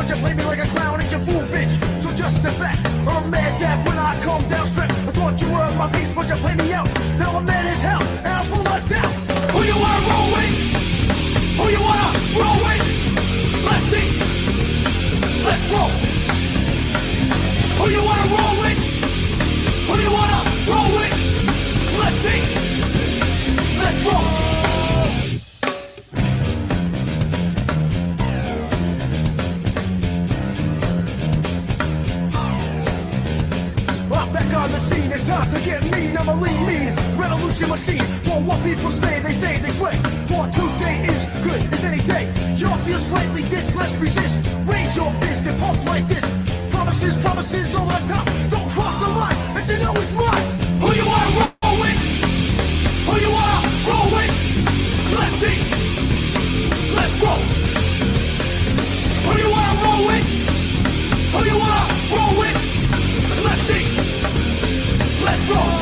but you play me like a clown and you fool, bitch. So just step back, or I'm mad that when I come down straight. I thought you were my piece, but you play me out. Now I'm mad as hell, and I'm full of doubt. Who you wanna roll with? Who you wanna roll with? Lefty, let's roll. Who you wanna roll with? Who you wanna roll with? Lefty, let's roll. I'm back on the scene, it's time to get mean. I'm a lean, mean revolution machine. For what people stay, they sway. For today is good as any day. You'll feel slightly this, let's resist. Raise your fist and pump like this. Promises, promises over the top. Don't cross the line, and you know it's mine. Who you wanna roll with? Who you wanna roll with? Lefty, let's roll. Who you wanna roll with? Who you wanna roll with? Lefty, let's roll.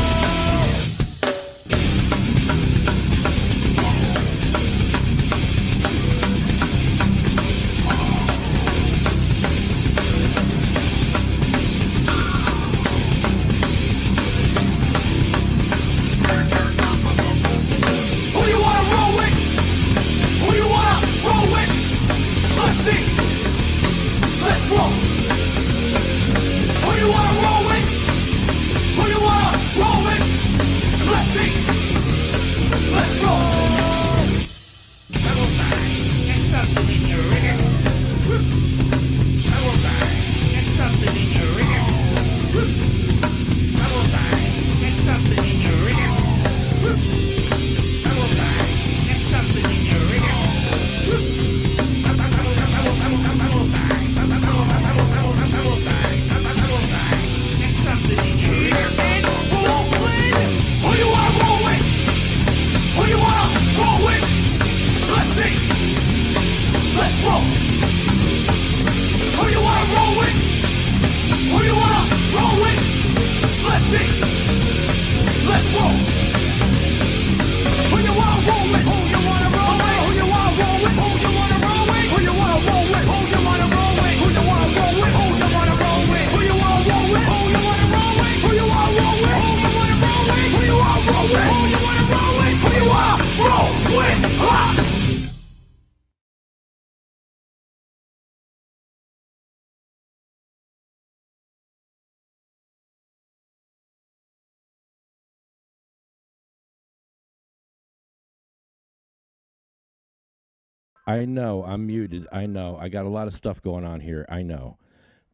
I know I'm muted. I know I got a lot of stuff going on here. I know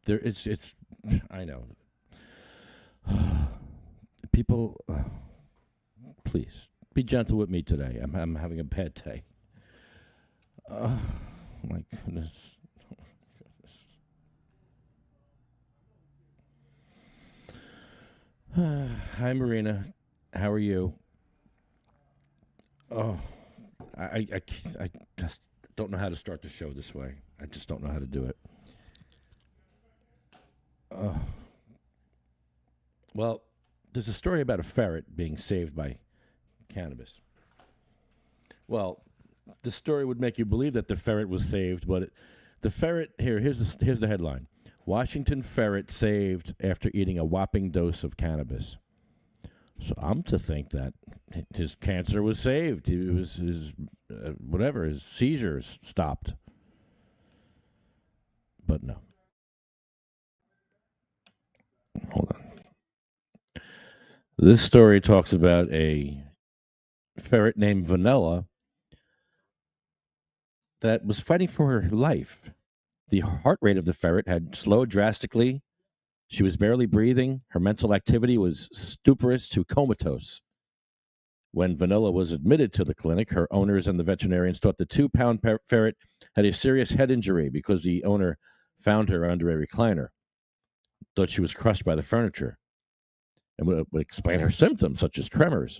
it's I know people. Please be gentle with me today. I'm having a bad day. My goodness. Hi, Marina. How are you? Oh, I just don't know how to start the show this way. I just don't know how to do it. Well, there's a story about a ferret being saved by cannabis. Well, the story would make you believe that the ferret was saved, but the ferret here's the headline: Washington ferret saved after eating a whopping dose of cannabis. So I'm to think that his cancer was saved. His seizures stopped. But no. Hold on. This story talks about a ferret named Vanilla that was fighting for her life. The heart rate of the ferret had slowed drastically. She was barely breathing. Her mental activity was stuporous to comatose. When Vanilla was admitted to the clinic, her owners and the veterinarians thought the 2-pound ferret had a serious head injury because the owner found her under a recliner. Thought she was crushed by the furniture and would explain her symptoms, such as tremors.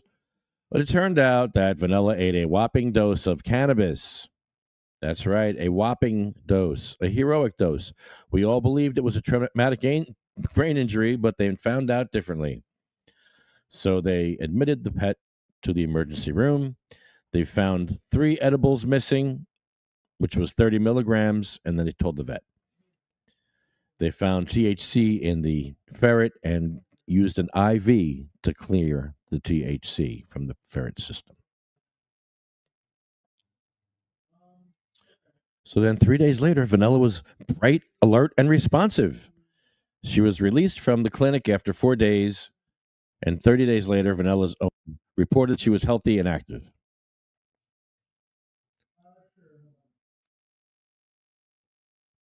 But it turned out that Vanilla ate a whopping dose of cannabis. That's right, a whopping dose, a heroic dose. We all believed it was a traumatic brain injury, but they found out differently. So they admitted the pet to the emergency room. They found 3 edibles missing, which was 30 milligrams, and then they told the vet. They found THC in the ferret and used an IV to clear the THC from the ferret system. So then 3 days later, Vanilla was bright, alert, and responsive. She was released from the clinic after 4 days, and 30 days later, Vanilla's own reported she was healthy and active.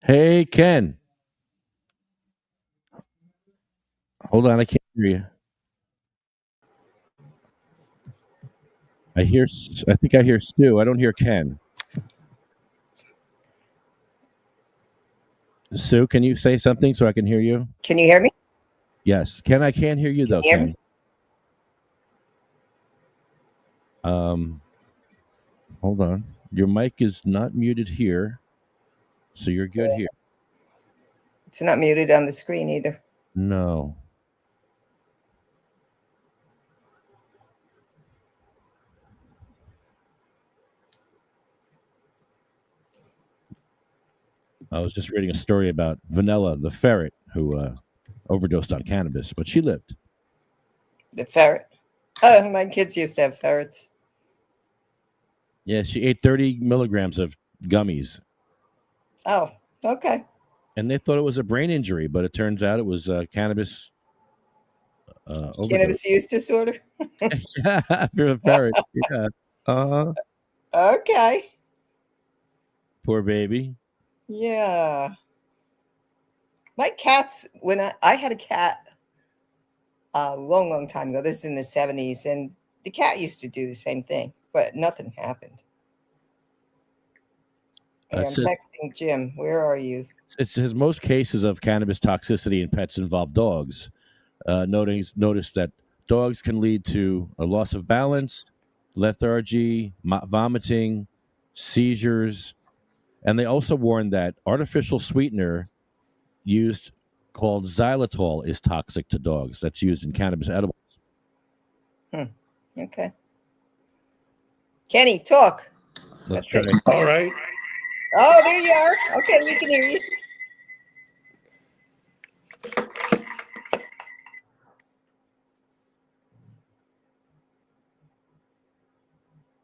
Hey, Ken. Hold on, I can't hear you. I think I hear Stu. I don't hear Ken. Sue, can you say something so I can hear you? Can you hear me? Yes. Ken, I can't hear you though, you hear me? Ken. Hold on. Your mic is not muted here, so you're good here. It's not muted on the screen either. No. I was just reading a story about Vanilla, the ferret, who overdosed on cannabis, but she lived. The ferret. Oh, my kids used to have ferrets. Yeah, she ate 30 milligrams of gummies. Oh, okay. And they thought it was a brain injury, but it turns out it was cannabis overdose. Cannabis use disorder? Yeah, after a ferret. Yeah. Okay. Poor baby. Yeah. My cats, when I had a cat a long time ago, this is in the 70s, and the cat used to do the same thing, but nothing happened. Hey, I'm texting Jim. Where are you? It says most cases of cannabis toxicity in pets involve dogs. Notice that dogs can lead to a loss of balance, lethargy, vomiting, seizures, and they also warn that artificial sweetener used called xylitol is toxic to dogs. That's used in cannabis edibles. Okay. Kenny, talk. Let's try. All right. Oh, there you are. Okay, we can hear you.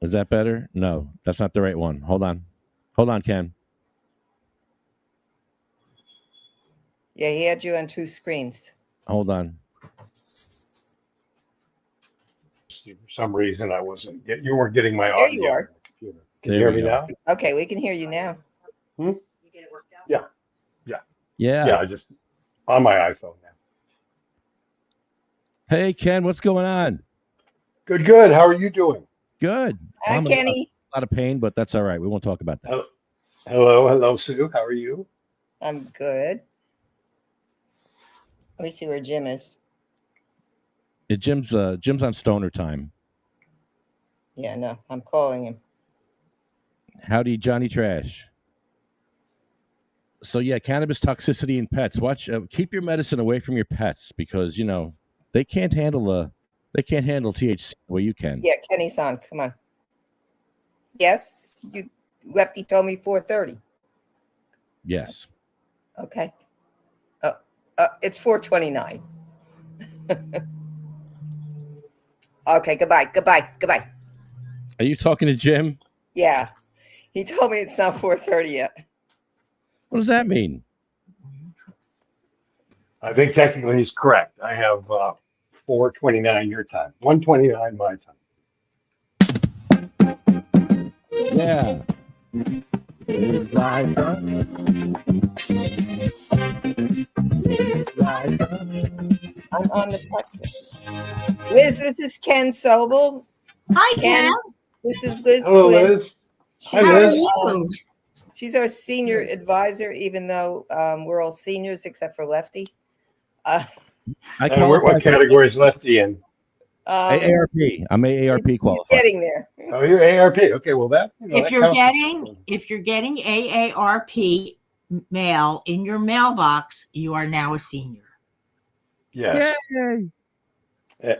Is that better? No, that's not the right one. Hold on, Ken. Yeah, he had you on two screens. Hold on. For some reason, I wasn't. You weren't getting my There audio. you are. On the computer. Can you hear me now? Okay, we can hear you now. Yeah. I just on my iPhone now. Hey, Ken, what's going on? Good. How are you doing? Good. Hi, Kenny. A lot of pain, but that's all right. We won't talk about that. Hello, Sue. How are you? I'm good. Let me see where Jim is. Jim's on stoner time. Yeah, no, I'm calling him. Howdy, Johnny Trash. So yeah, cannabis toxicity in pets. Keep your medicine away from your pets because they can't handle THC the way you can. Yeah, Kenny's on. Come on. Yes, Lefty told me 4:30. Yes. Okay. It's 4:29. Okay, goodbye. Are you talking to Jim? Yeah. He told me it's not 4:30 yet. What does that mean? I think technically he's correct. I have 4:29 your time, 1:29 my time. Yeah. I'm on the podcast. Liz, this is Ken Sobel. Hi, Ken. This is Liz. Hello, Quinn. Liz. Hi, Liz. She's our senior advisor, even though we're all seniors except for Lefty. What category is Lefty in? AARP. I'm AARP qualified. Getting there. Oh, you're AARP. Okay, well if you're getting AARP mail in your mailbox, you are now a senior. Yes. Yay.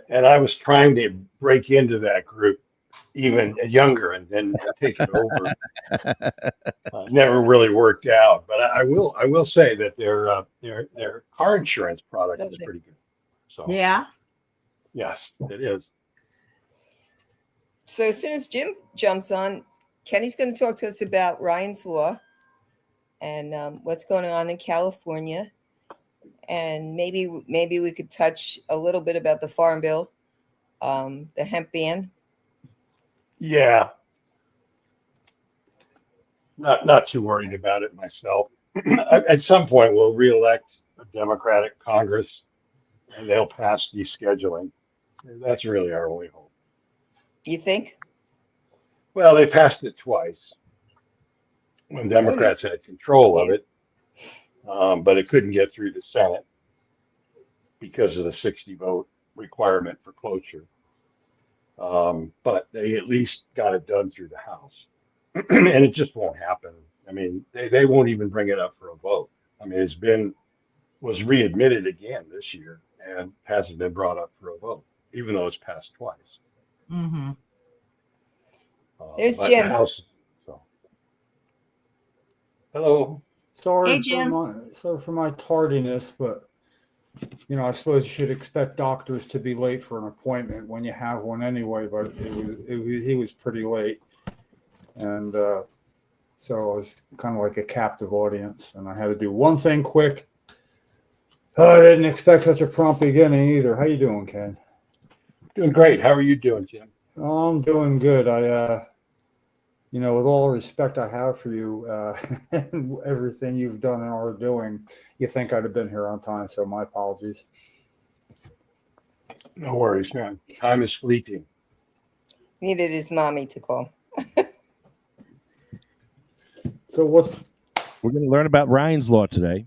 And I was trying to break into that group even younger and then take it over. Never really worked out, but I will say that their car insurance product So is the- pretty good. So Yeah. yes, it is. So as soon as Jim jumps on, Kenny's going to talk to us about Ryan's Law and what's going on in California, and maybe we could touch a little bit about the Farm Bill, the hemp ban. Yeah, not too worried about it myself. At some point, we'll reelect a Democratic Congress, and they'll pass descheduling. That's really our only hope. You think? Well, they passed it twice when Oh, no. Democrats had control of Yeah. it, but it couldn't get through the Senate because of the 60 vote requirement for cloture. But they at least got it done through the House. And it just won't happen. I mean, they won't even bring it up for a vote. I mean, was readmitted again this year and hasn't been brought up for a vote, even though it's passed twice. Mm-hmm. There's But the Jim. House, so hello. Hey, Jim. Sorry for my tardiness, but I suppose you should expect doctors to be late for an appointment when you have one anyway. But he was pretty late, and so I was kind of like a captive audience, and I had to do one thing quick. I didn't expect such a prompt beginning either. How you doing, Ken? Doing great. How are you doing, Jim? Oh, I'm doing good. With all the respect I have for you and everything you've done and are doing, you think I'd have been here on time. So my apologies. No worries, man. Time is fleeting. Needed his mommy to call. So We're going to learn about Ryan's Law today.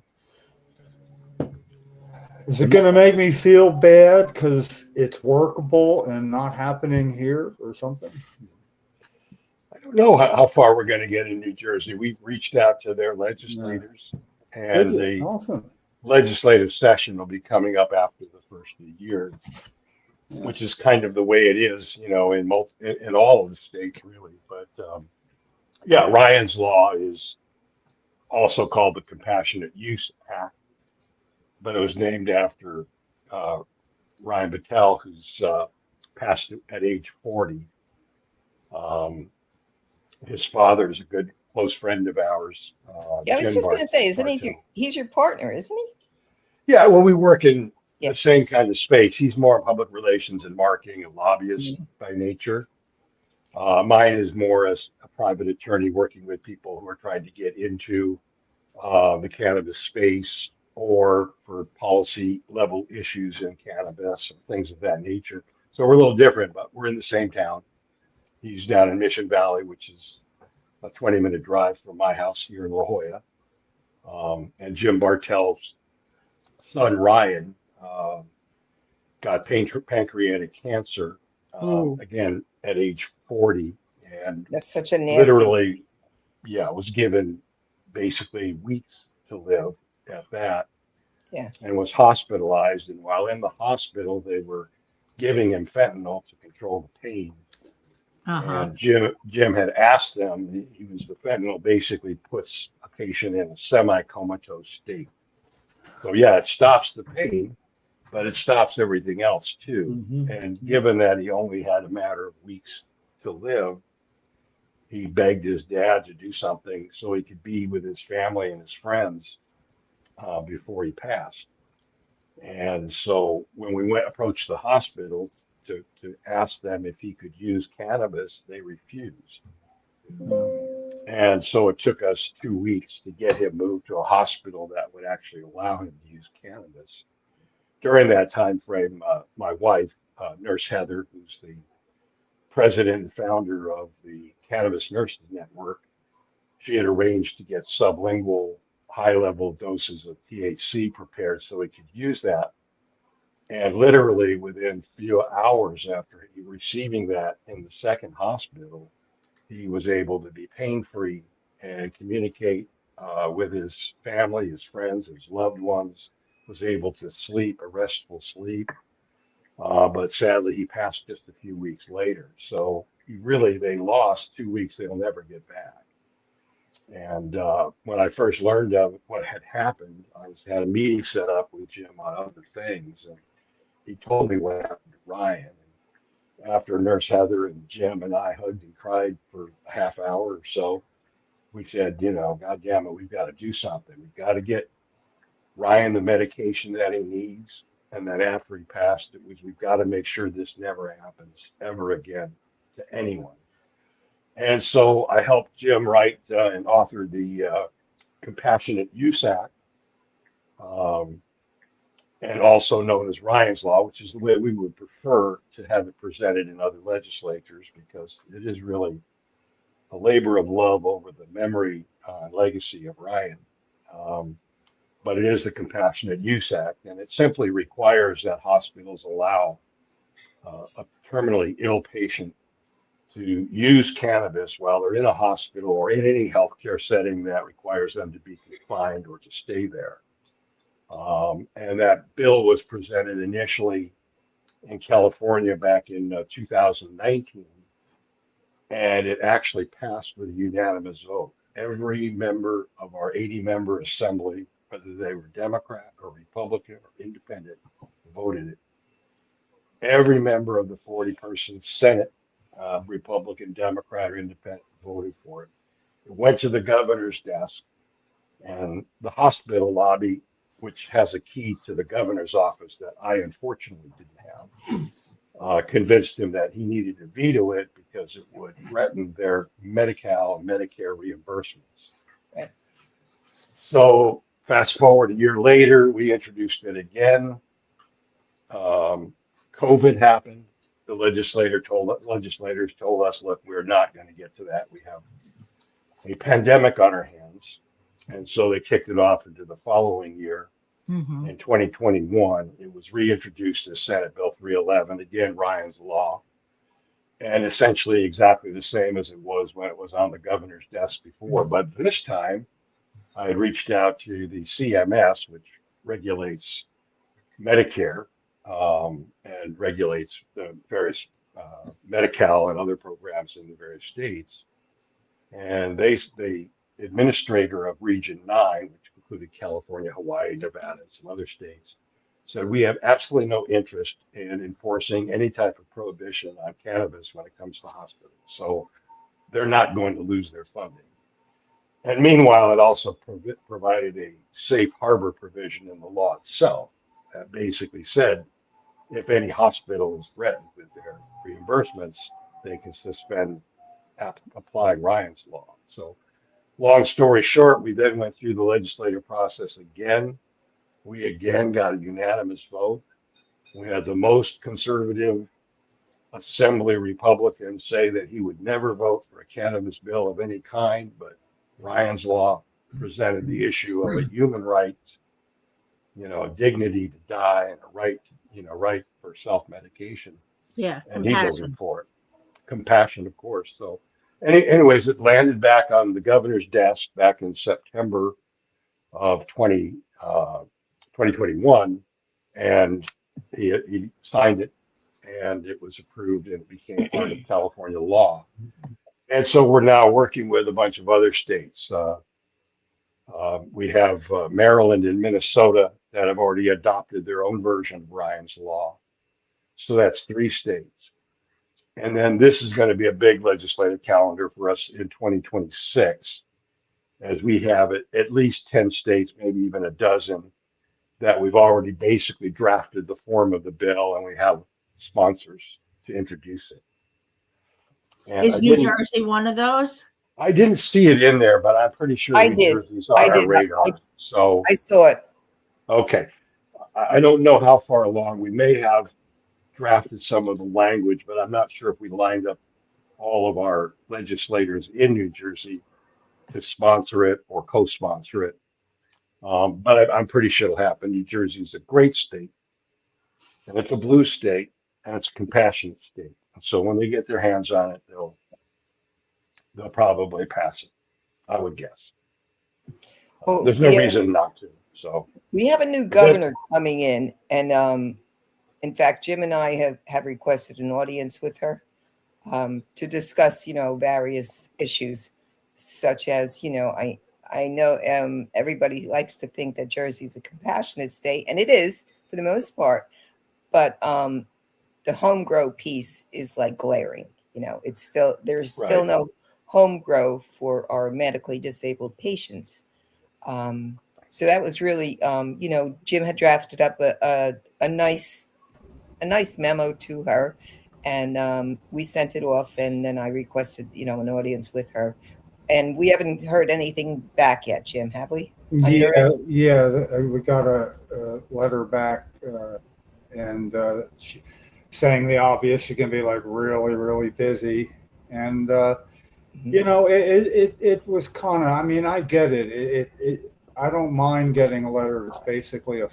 is it going to make me feel bad because it's workable and not happening here or something? I don't know how far we're going to get in New Jersey. We've reached out to their legislators, and the Awesome. legislative session will be coming up after the first of the year, Yeah. which is kind of the way it is, in all of the states, really. But yeah, Ryan's Law is also called the Compassionate Use Act, but it was named after Ryan Battelle, who's passed at age 40. His father is a good close friend of ours. Yeah, I was Jim just going to say, isn't Bartell. he's your partner, isn't he? Yeah, well, we work in Yeah. the same kind of space. He's more public relations and marketing and lobbyist by nature. Mine is more as a private attorney working with people who are trying to get into the cannabis space or for policy level issues in cannabis and things of that nature. So we're a little different, but we're in the same town. He's down in Mission Valley, which is a 20-minute drive from my house here in La Jolla. And Jim Bartell's son, Ryan, got pancreatic cancer, Ooh. again, at age 40. And That's such a nasty. literally, was given basically weeks to live at that. Yeah. And was hospitalized. And while in the hospital, they were giving him fentanyl to control the pain. Uh-huh. And Jim had asked them, the fentanyl basically puts a patient in a semi-comatose state. So yeah, it stops the pain, but it stops everything else too. Mhm. And given that he only had a matter of weeks to live, he begged his dad to do something so he could be with his family and his friends before he passed. And so when we approached the hospital to ask them if he could use cannabis, they refused. And so it took us 2 weeks to get him moved to a hospital that would actually allow him to use cannabis. During that time frame, my wife, Nurse Heather, who's the president and founder of the Cannabis Nurses Network, she had arranged to get sublingual high-level doses of THC prepared so he could use that. And literally within a few hours after receiving that in the second hospital, he was able to be pain-free and communicate with his family, his friends, his loved ones, was able to sleep, a restful sleep. But sadly, he passed just a few weeks later. So really they lost 2 weeks they'll never get back. And when I first learned of what had happened, had a meeting set up with Jim on other things, and he told me what happened to Ryan. And after Nurse Heather and Jim and I hugged and cried for a half hour or so, we said, God damn it, we've got to do something. We've got to get Ryan the medication that he needs. And then after he passed, we've got to make sure this never happens ever again to anyone. And so I helped Jim write and author the Compassionate Use Act, um, and also known as Ryan's Law, which is the way we would prefer to have it presented in other legislatures, because it is really a labor of love over the memory and legacy of Ryan. But it is the Compassionate Use Act, and it simply requires that hospitals allow a terminally ill patient to use cannabis while they're in a hospital or in any healthcare setting that requires them to be confined or to stay there. And that bill was presented initially in California back in 2019, and it actually passed with a unanimous vote. Every member of our 80-member assembly, whether they were Democrat or Republican or independent, voted it. Every member of the 40-person Senate, Republican, Democrat, or independent, voted for it. It went to the governor's desk, and the hospital lobby, which has a key to the governor's office that I unfortunately didn't have, convinced him that he needed to veto it because it would threaten their Medi-Cal and Medicare reimbursements. Right. So fast forward a year later, we introduced it again. COVID happened. The legislators told us, look, we're not going to get to that. We have a pandemic on our hands. And so they kicked it off into the following year. Mm-hmm. In 2021, it was reintroduced as Senate Bill 311, again, Ryan's Law, and essentially exactly the same as it was when it was on the governor's desk before. But this time, I had reached out to the CMS, which regulates Medicare and regulates the various Medi-Cal and other programs in the various states. And the administrator of Region 9, which included California, Hawaii, Nevada, and some other states, said we have absolutely no interest in enforcing any type of prohibition on cannabis when it comes to hospitals. So they're not going to lose their funding. And meanwhile, it also provided a safe harbor provision in the law itself that basically said if any hospital is threatened with their reimbursements, they can suspend applying Ryan's Law. So long story short, we then went through the legislative process again. We again got a unanimous vote. We had the most conservative Assembly Republican say that he would never vote for a cannabis bill of any kind, but Ryan's Law presented the issue of a human right, a dignity to die and a right, right for self-medication. Yeah. And he voted for it. Compassion, of course. So anyways, it landed back on the governor's desk back in September of 2021, and he signed it, and it was approved, and it became part of California law. And so we're now working with a bunch of other states. We have Maryland and Minnesota that have already adopted their own version of Ryan's Law. So that's 3 states. And then this is going to be a big legislative calendar for us in 2026, as we have at least 10 states, maybe even a dozen, that we've already basically drafted the form of the bill, and we have sponsors to introduce it. And Is New Jersey one of those? I didn't see it in there, but I'm pretty sure New Jersey's on our radar. So I saw it. Okay. I don't know how far along. We may have drafted some of the language, but I'm not sure if we lined up all of our legislators in New Jersey to sponsor it or co-sponsor it. But I'm pretty sure it'll happen. New Jersey is a great state, and it's a blue state, and it's a compassionate state. And so when they get their hands on it, they'll probably pass it, I would guess. There's no reason not to. So we have a new governor coming in, and in fact, Jim and I have requested an audience with her. to discuss, various issues, such as, I know everybody likes to think that Jersey is a compassionate state, and it is for the most part, but the home grow piece is like glaring. There's still Right. no home grow for our medically disabled patients. So that was really, Jim had drafted up a nice memo to her, and we sent it off, and then I requested, an audience with her, and we haven't heard anything back yet, Jim, have we? On your Yeah, end? yeah, we got a letter back, and saying the obvious. She's gonna be like really, really busy, and Mhm. it was kind of. I mean, I get it. I don't mind getting a letter that's basically a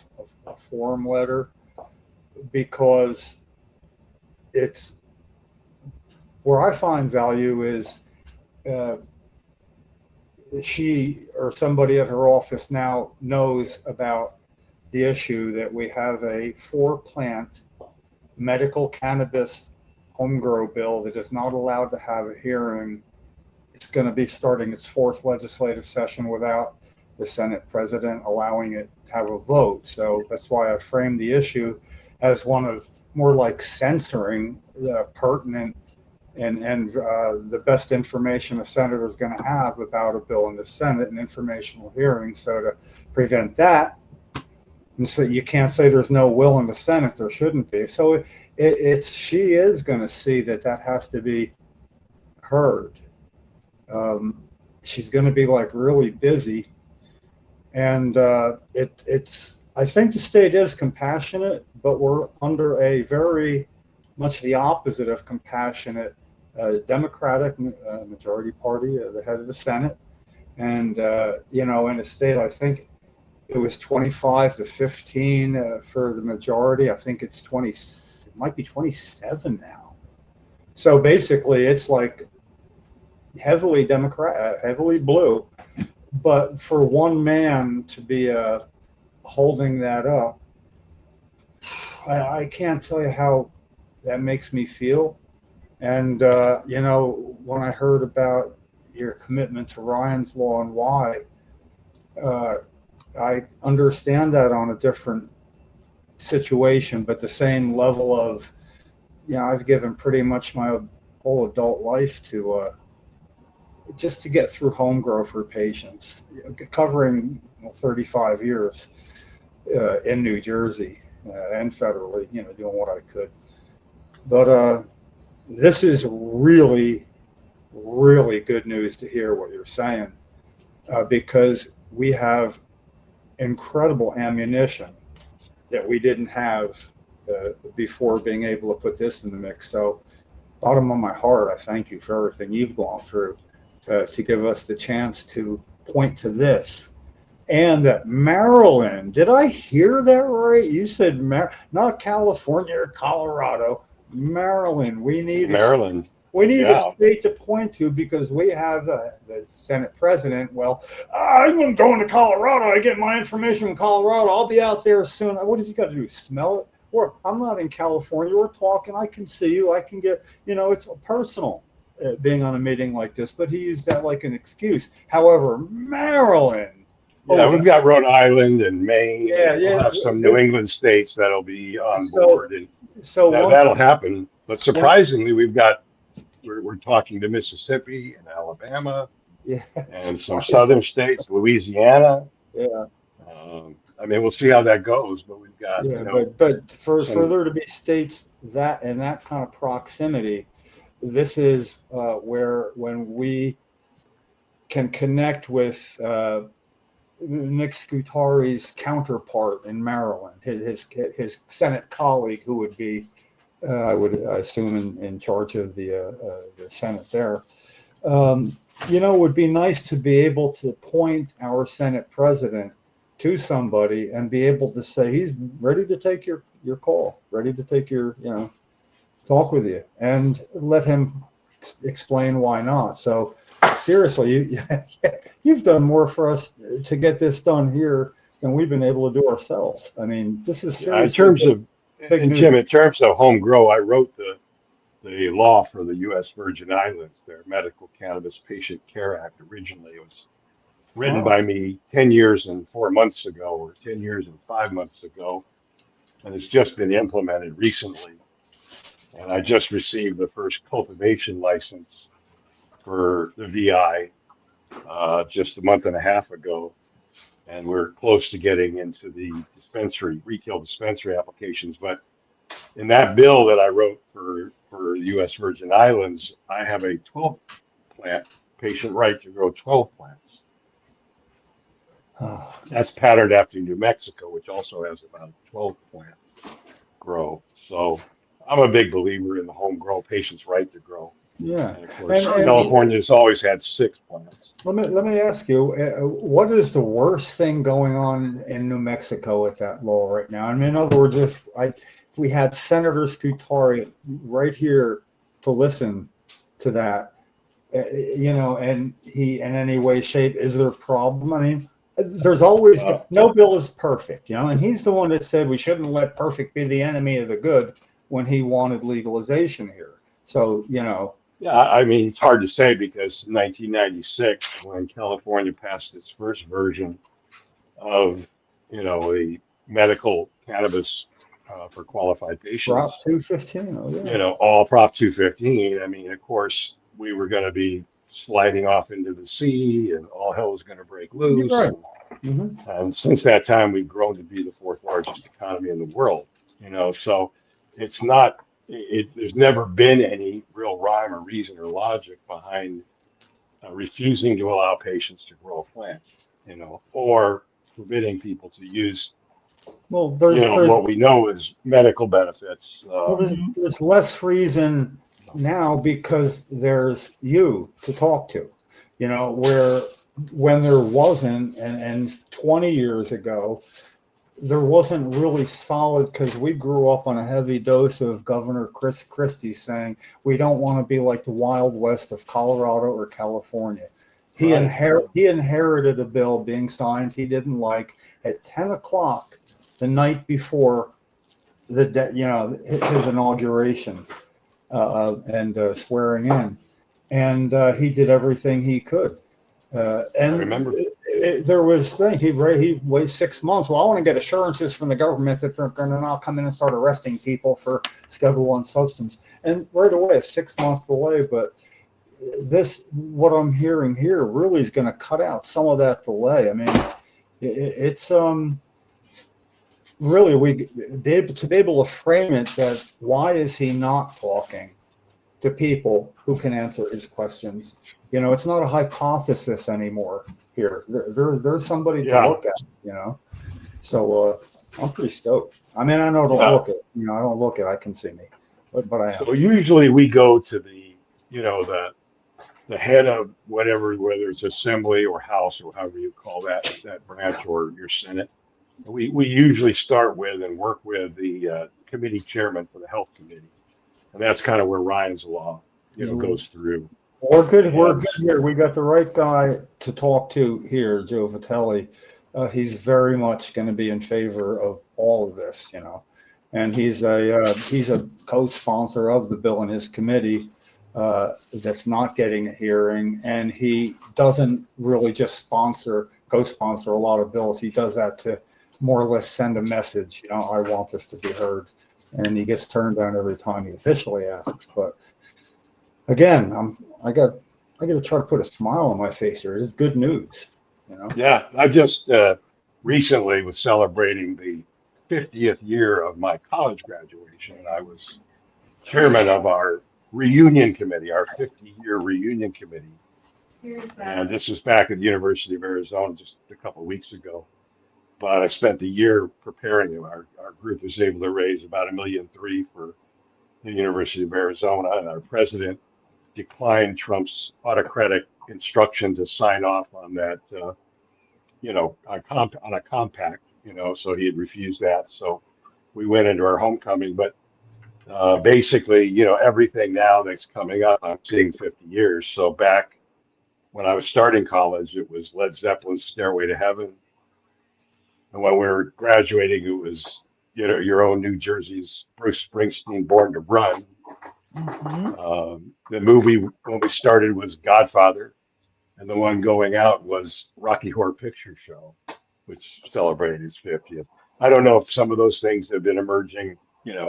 form letter, because it's where I find value is. Uh, she or somebody at her office now knows about the issue that we have a 4-plant medical cannabis home grow bill that is not allowed to have a hearing. It's going to be starting its 4th legislative session without the Senate president allowing it to have a vote. So that's why I framed the issue as one of more like censoring the pertinent and the best information a senator is going to have about a bill in the Senate, an informational hearing. So to prevent that, and so you can't say there's no will in the Senate, there shouldn't be. So she is going to see that has to be heard. She's going to be like really busy, and it's. I think the state is compassionate, but we're under a very much the opposite of compassionate Democratic majority party, the head of the Senate, and in a state, I think it was 25 to 15 for the majority. I think it's 20. It might be 27 now. So basically, it's like heavily Democrat, heavily blue. But for one man to be holding that up, I can't tell you how that makes me feel. And when I heard about your commitment to Ryan's Law and why, I understand that on a different situation, but the same level of, I've given pretty much my whole adult life to just to get through home grow for patients, covering 35 years in New Jersey and federally, doing what I could. But this is really, really good news to hear what you're saying, because we have incredible ammunition that we didn't have before being able to put this in the mix. So bottom of my heart, I thank you for everything you've gone through to give us the chance to point to this. And that Maryland, did I hear that right? You said not California or Colorado, Maryland. We need Maryland. a state to point to, because we have the Senate president. Well, I'm going to Colorado. I get my information from Colorado. I'll be out there soon. What does he got to do? Smell it? Or I'm not in California. We're talking. I can see you. I can get, it's personal being on a meeting like this. But he used that like an excuse. However, Maryland. Yeah, we've got Rhode Island and Maine. Yeah. We'll have some New England states that'll be on board, and So that'll happen. But surprisingly, we're talking to Mississippi and Alabama, and some southern states, Louisiana. Yeah. I mean, we'll see how that goes, but we've got. But for there to be states that in that kind of proximity, this is where when we can connect with Nick Scutari's counterpart in Maryland, his Senate colleague, who would be, I assume, in charge of the Senate there. It would be nice to be able to point our Senate president to somebody and be able to say he's ready to take your call, ready to take your, talk with you, and let him explain why not. So seriously, you've done more for us to get this done here than we've been able to do ourselves. I mean, this is seriously in terms of Jim, in terms of home grow, I wrote the the law for the U.S. Virgin Islands, their Medical Cannabis Patient Care Act. Originally, it was written Oh, by me 10 years and 4 months ago, or 10 years and 5 months ago, and it's just been implemented recently. And I just received the first cultivation license for the VI just a month and a half ago, and we're close to getting into the retail dispensary applications. But in that bill that I wrote for the U.S. Virgin Islands, I have a 12 plant patient right to grow 12 plants. oh, That's patterned after New Mexico, which also has about a 12 plant grow. So I'm a big believer in the home grow, patient's right to grow. yeah. And of And, course, and California's always had 6 plants. let me ask you, what is the worst thing going on in New Mexico with that law right now? I mean, in other words, if we had Senator Scutari right here to listen to that, and he in any way, shape, is there a problem? I mean, there's always Uh, no bill is perfect, and he's the one that said we shouldn't let perfect be the enemy of the good when he wanted legalization here. So, Yeah, I mean, it's hard to say because in 1996, when California passed its first version of, the medical cannabis for qualified Prop patients, 215. Oh yeah. all Prop 215. I mean, of course, we were going to be sliding off into the sea, and all hell was going to break You're loose. right. Hmm. And since that time, we've grown to be the fourth largest economy in the world. So it's not. There's never been any real rhyme or reason or logic behind refusing to allow patients to grow a plant, or forbidding people to use, Well, there's what we know is medical benefits. well Mhm. there's less reason now because there's you to talk to, where when there wasn't, and 20 years ago there wasn't really solid because we grew up on a heavy dose of Governor Chris Christie saying we don't want to be like the Wild West of Colorado or California. Right. He inherited a bill being signed he didn't like at 10 o'clock the night before his inauguration and swearing in, and he did everything he could. I And remember. there was he waited 6 months. Well, I want to get assurances from the government that they're going to not come in and start arresting people for Schedule One substance. And right away, a 6 month delay. But what I'm hearing here, really is going to cut out some of that delay. I mean, it's really to be able to frame it that why is he not talking to people who can answer his questions? It's not a hypothesis anymore here. There's somebody to Yeah. look at, So I'm pretty stoked. I mean, I know don't Yeah. look it. I don't look it. I can see me, but I am. So usually we go to the head of whatever, whether it's assembly or house or however you call that branch, or your senate. We usually start with and work with the committee chairman for the health committee, and that's kind of where Ryan's law goes through. We're good. We're And good here. We got the right guy to talk to here, Joe Vitelli. He's very much going to be in favor of all of this, and he's a co-sponsor of the bill in his committee that's not getting a hearing, and he doesn't really just co-sponsor a lot of bills. He does that to more or less send a message. I want this to be heard, and he gets turned down every time he officially asks. But again, I got to try to put a smile on my face here. It's good news, yeah, I just recently was celebrating the 50th year of my college graduation, and I was chairman of our reunion committee, our 50-year reunion committee. And this was back at the University of Arizona just a couple of weeks ago. But I spent the year preparing it. Our group was able to raise about $1.3 million for the University of Arizona, and our president declined Trump's autocratic instruction to sign off on that, on a compact, so he had refused that. So we went into our homecoming. But basically, everything now that's coming up, I'm seeing 50 years. So back when I was starting college, it was Led Zeppelin's Stairway to Heaven. And when we were graduating, it was, your own New Jersey's Bruce Springsteen, Born to Run. The movie when we started was Godfather, and the one going out was Rocky Horror Picture Show, which celebrated his 50th. I don't know if some of those things have been emerging,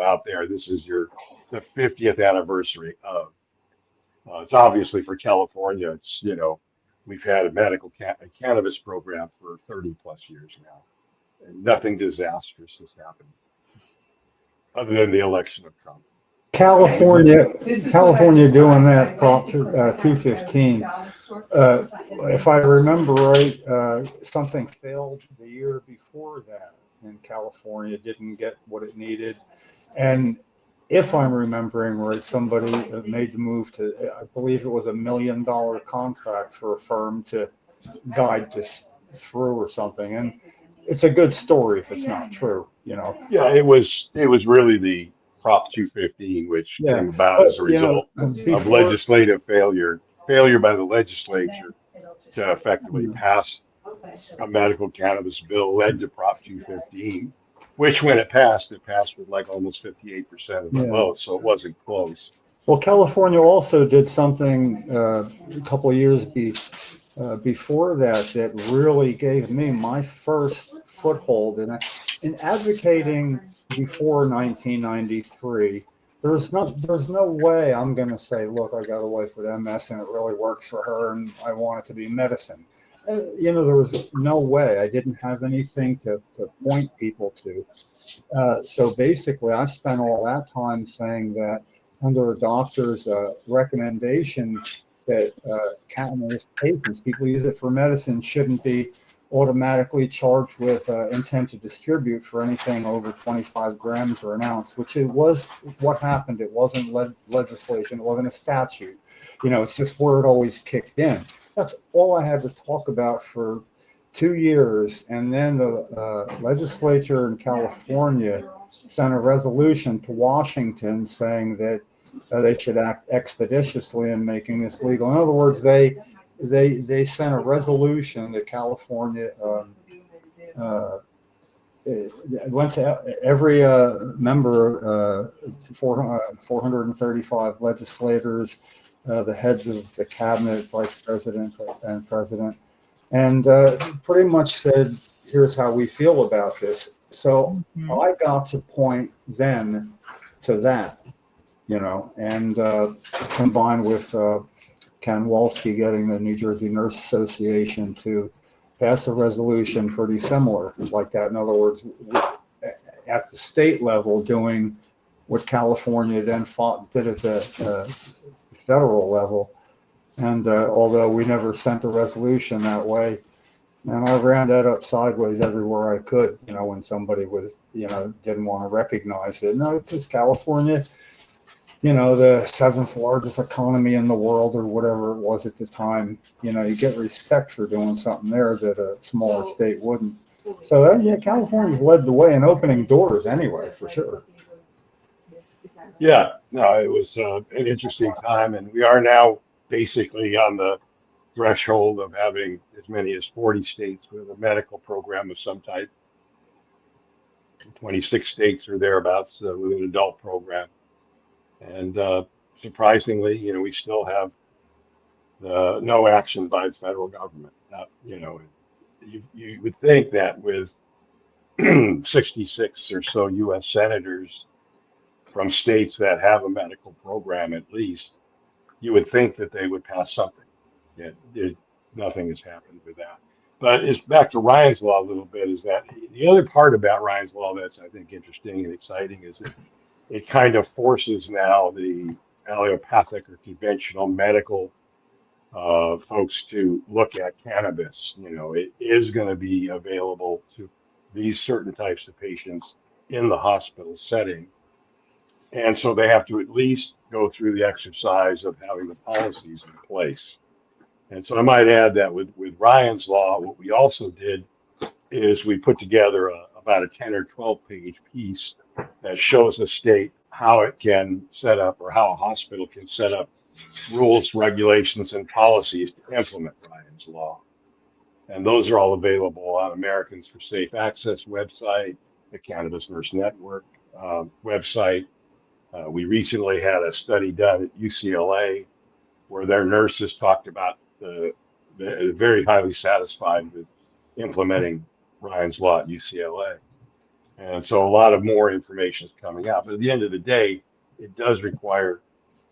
out there. This is the 50th anniversary of. It's obviously for California. We've had a cannabis program for 30 plus years now, and nothing disastrous has happened other than the election of Trump. California doing that Prop 215. If I remember right, something failed the year before that in California, didn't get what it needed. And if I'm remembering right, somebody made the move to, I believe it was $1 million contract for a firm to guide this through or something. And it's a good story if it's not true, Yeah, it was really the Prop 215, which Yeah, came about as a result of before, legislative failure by the legislature to effectively pass a medical cannabis bill led to Prop 215, which when it passed with like almost 58% of the yeah. vote, so it wasn't close. Well, California also did something a couple of years before that really gave me my first foothold in advocating before 1993. There's no way I'm going to say, look, I got a wife with MS and it really works for her and I want it to be medicine. There was no way. I didn't have anything to point people to. So basically, I spent all that time saying that under a doctor's recommendation that cannabis patients, people use it for medicine, shouldn't be automatically charged with intent to distribute for anything over 25 grams or an ounce, which it was what happened. It wasn't legislation. It wasn't a statute. It's just where it always kicked in. That's all I had to talk about for 2 years. And then the legislature in California sent a resolution to Washington saying that they should act expeditiously in making this legal. In other words, they sent a resolution that California it went to every member, 435 legislators, the heads of the cabinet, vice president, and president, and pretty much said, here's how we feel about this. So I got to point then to that, and combined with Ken Walski getting the New Jersey Nurse Association to pass a resolution pretty similar like that. In other words, at the state level, doing what California then did at the federal level. And although we never sent a resolution that way, and I ran that up sideways everywhere I could, when somebody was, didn't want to recognize it. No, because California, the 7th largest economy in the world or whatever it was at the time, you get respect for doing something there that a smaller state wouldn't. So yeah, California's led the way in opening doors anyway, for sure. Yeah, no, it was an interesting time, and we are now basically on the threshold of having as many as 40 states with a medical program of some type. 26 states or thereabouts with an adult program. And surprisingly, we still have no action by the federal government. You would think that with 66 or so U.S. senators from states that have a medical program, at least, you would think that they would pass something. Yet nothing has happened with that. But it's back to Ryan's Law a little bit, is that the other part about Ryan's Law that's, I think, interesting and exciting is that it kind of forces now the allopathic or conventional medical folks to look at cannabis. It is going to be available to these certain types of patients in the hospital setting. And so they have to at least go through the exercise of having the policies in place. And so I might add that with Ryan's Law, what we also did is we put together about a 10 or 12 page piece that shows a state how it can set up, or how a hospital can set up rules, regulations, and policies to implement Ryan's Law. And those are all available on Americans for Safe Access website, the Cannabis Nurse Network website, We recently had a study done at UCLA where their nurses talked about they're very highly satisfied with implementing Ryan's Law at UCLA. And so a lot of more information is coming out. But at the end of the day, it does require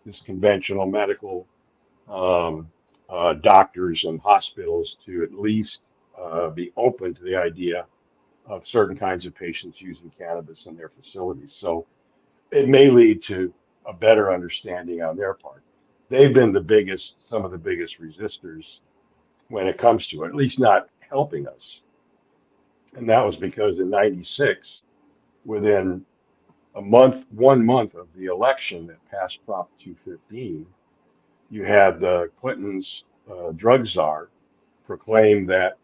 this conventional medical doctors and hospitals to at least be open to the idea of certain kinds of patients using cannabis in their facilities. So it may lead to a better understanding on their part. They've been some of the biggest resistors when it comes to it, at least not helping us. And that was because in '96, within 1 month of the election that passed Prop 215, you had the Clintons' drug czar proclaim that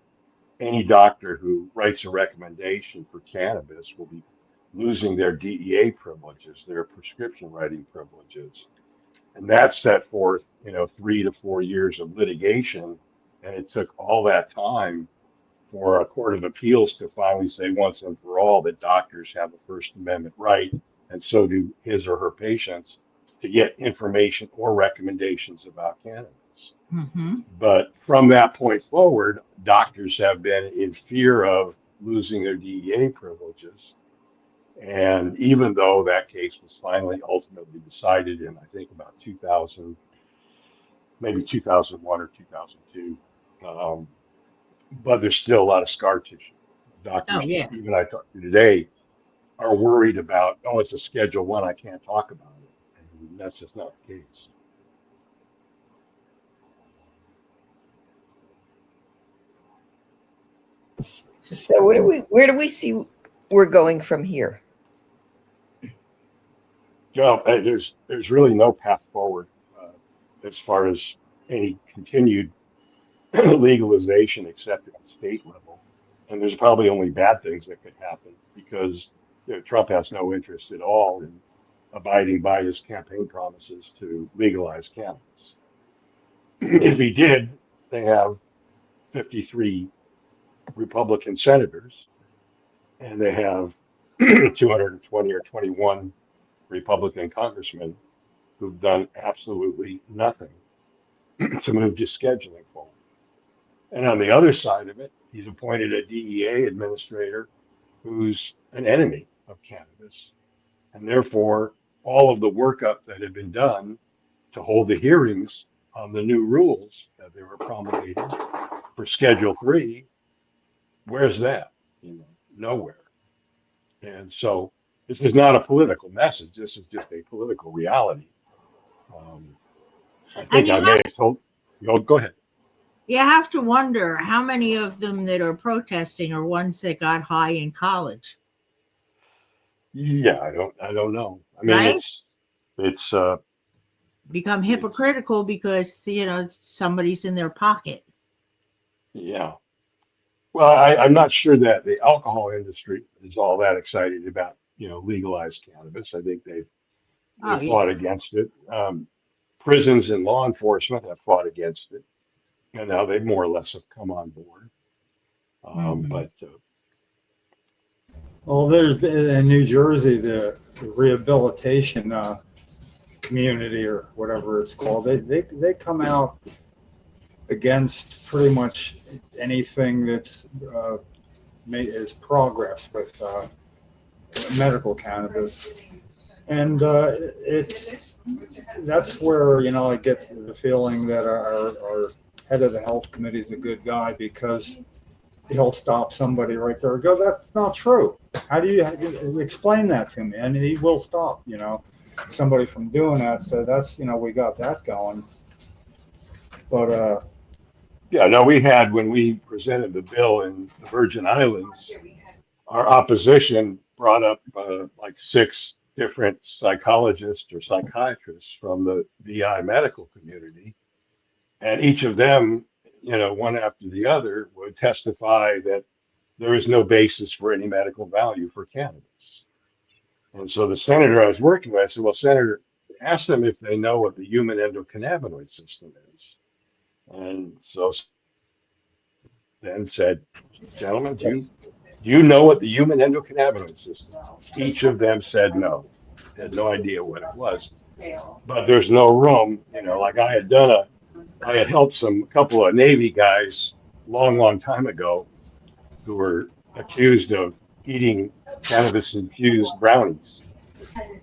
any doctor who writes a recommendation for cannabis will be losing their DEA privileges, their prescription writing privileges. And that set forth, 3 to 4 years of litigation. And it took all that time for a court of appeals to finally say once and for all that doctors have a First Amendment right, and so do his or her patients, to get information or recommendations about cannabis. Mm-hmm. But from that point forward, doctors have been in fear of losing their DEA privileges. And even though that case was finally ultimately decided in, I think, about 2000, maybe 2001 or 2002, but there's still a lot of scar tissue. Oh, Doctors, yeah. even I talked to today, are worried about, oh, it's a Schedule 1, I can't talk about it. And that's just not the case. So where do we see we're going from here? Well, there's really no path forward as far as any continued legalization except at the state level. And there's probably only bad things that could happen because Trump has no interest at all in abiding by his campaign promises to legalize cannabis. If he did, they have 53 Republican senators and they have 220 or 21 Republican congressmen who've done absolutely nothing to move this scheduling forward. And on the other side of it, he's appointed a DEA administrator who's an enemy of cannabis. And therefore, all of the workup that had been done to hold the hearings on the new rules that they were promulgating for Schedule 3, where's that? Nowhere. And so this is not a political message. This is just a political reality. I think I may have told. Go ahead. You have to wonder how many of them that are protesting are ones that got high in college. Yeah, I don't know. I mean, right? it's Become hypocritical because somebody's in their pocket. Yeah. Well, I'm not sure that the alcohol industry is all that excited about, legalized cannabis. I think they've fought against it. Prisons and law enforcement have fought against it, and now they more or less have come on board. But Well, there's in New Jersey the rehabilitation community or whatever it's called. They come out against pretty much anything that's is progress with medical cannabis, and that's where I get the feeling that our head of the health committee is a good guy because he'll stop somebody right there and go, that's not true. How do you explain that to me? And he will stop, somebody from doing that. So that's, we got that going. But yeah, no, we had when we presented the bill in the Virgin Islands, our opposition brought up like 6 different psychologists or psychiatrists from the VI medical community, and each of them, one after the other, would testify that there is no basis for any medical value for cannabis. And so the senator I was working with, I said, well, Senator, ask them if they know what the human endocannabinoid system is. And so then said, gentlemen, do you know what the human endocannabinoid system is? Each of them said no. Had no idea what it was. But there's no room, like I had helped a couple of Navy guys long time ago who were accused of eating cannabis infused brownies.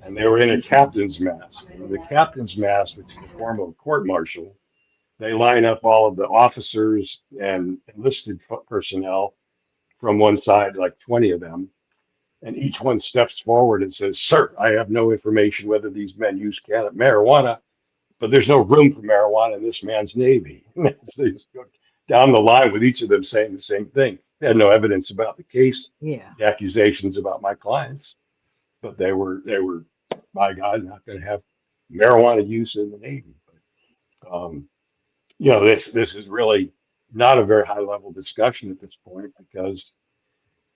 And they were in a captain's mast. And the captain's mast, which is a form of a court martial, they line up all of the officers and enlisted personnel from one side, like 20 of them, and each one steps forward and says, "Sir, I have no information whether these men use marijuana, but there's no room for marijuana in this man's Navy." So they just go down the line with each of them saying the same thing. They had no evidence about the case, Yeah. the accusations about my clients, but they were, by God, not going to have marijuana use in the Navy. But, this is really not a very high level discussion at this point because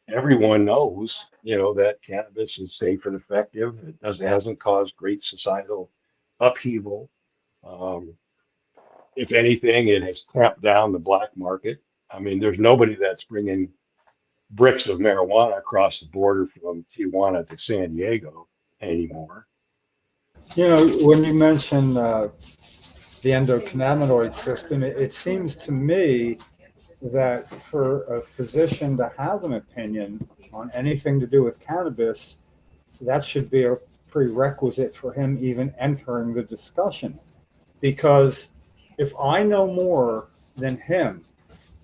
everyone knows, that cannabis is safe and effective. It hasn't caused great societal upheaval. Um, if anything, it has tamped down the black market. I mean, there's nobody that's bringing bricks of marijuana across the border from Tijuana to San Diego anymore. When you mention the endocannabinoid system, it seems to me that for a physician to have an opinion on anything to do with cannabis, that should be a prerequisite for him even entering the discussion. Because if I know more than him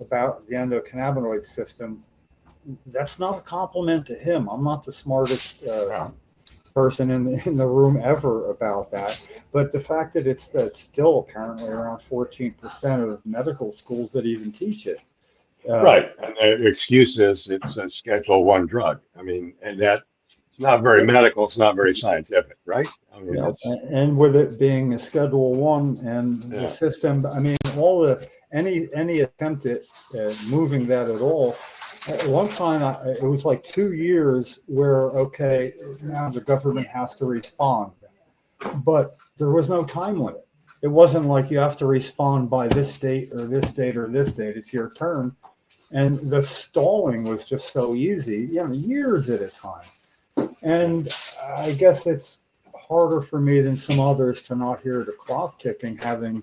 about the endocannabinoid system, that's not a compliment to him. I'm not the smartest person in the room ever about that. But the fact that it's still apparently around 14% of medical schools that even teach it. Right. And the excuse is it's a Schedule One drug. I mean, and that it's not very medical. It's not very scientific, right? I mean, and with it being a Schedule One and the system, I mean, any attempt at moving that at all. At one time, it was like 2 years where, okay, now the government has to respond. But there was no time limit. It wasn't like you have to respond by this date or this date or this date. It's your turn. And the stalling was just so easy, years at a time. And I guess it's harder for me than some others to not hear the clock ticking, having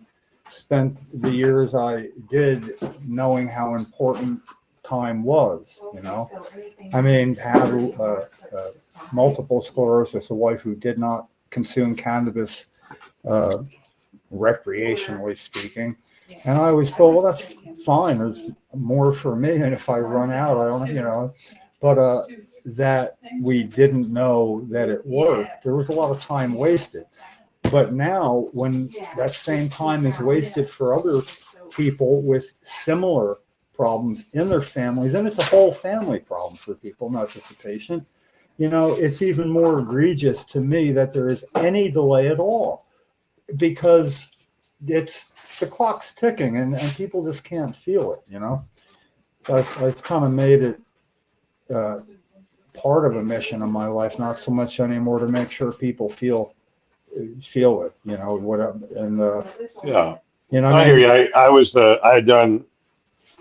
spent the years I did knowing how important time was, I mean, have multiple sclerosis, a wife who did not consume cannabis recreationally speaking. And I always thought, well, that's fine. There's more for me. And if I run out, I don't, but that we didn't know that it worked. There was a lot of time wasted. But now when that same time is wasted for other people with similar problems in their families, and it's a whole family problem for people, not just the patient, it's even more egregious to me that there is any delay at all, because the clock's ticking and people just can't feel it, So I've kind of made it part of a mission in my life, not so much anymore to make sure people feel it, whatever. And I hear you. I had done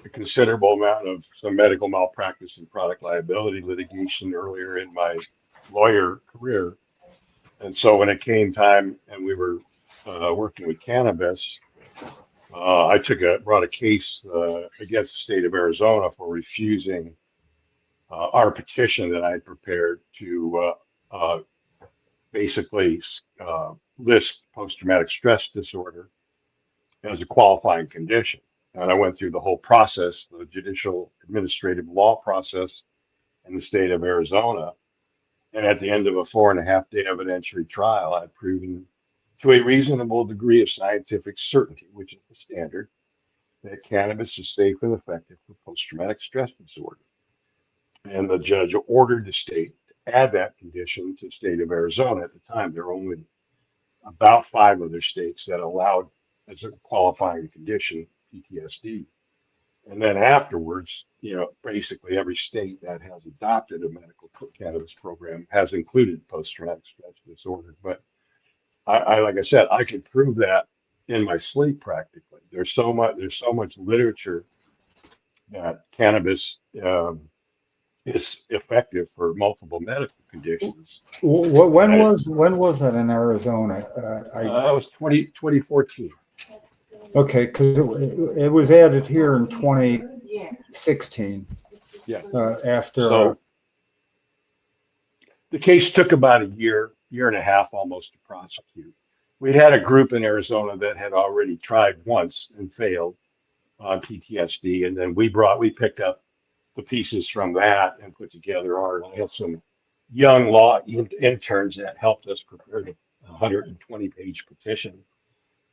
a considerable amount of some medical malpractice and product liability litigation earlier in my lawyer career. And so when it came time and we were working with cannabis, I brought a case against the state of Arizona for refusing our petition that I had prepared to basically list post-traumatic stress disorder as a qualifying condition. And I went through the whole process, the judicial administrative law process in the state of Arizona. And at the end of a 4.5-day evidentiary trial, I'd proven to a reasonable degree of scientific certainty, which is the standard, that cannabis is safe and effective for post-traumatic stress disorder. And the judge ordered the state to add that condition to the state of Arizona. At the time, there were only about 5 other states that allowed as a qualifying condition PTSD. And then afterwards, basically every state that has adopted a medical cannabis program has included post-traumatic stress disorder. But I like I said, I could prove that in my sleep practically. There's so much literature that cannabis is effective for multiple medical conditions. When And was that in Arizona? that was 2014. Okay, because it was added here in 2016 Yeah. after. So the case took about a year and a half almost to prosecute. We had a group in Arizona that had already tried once and failed on PTSD, and then we picked up the pieces from that and put together our. I had some young law interns that helped us prepare the 120-page petition,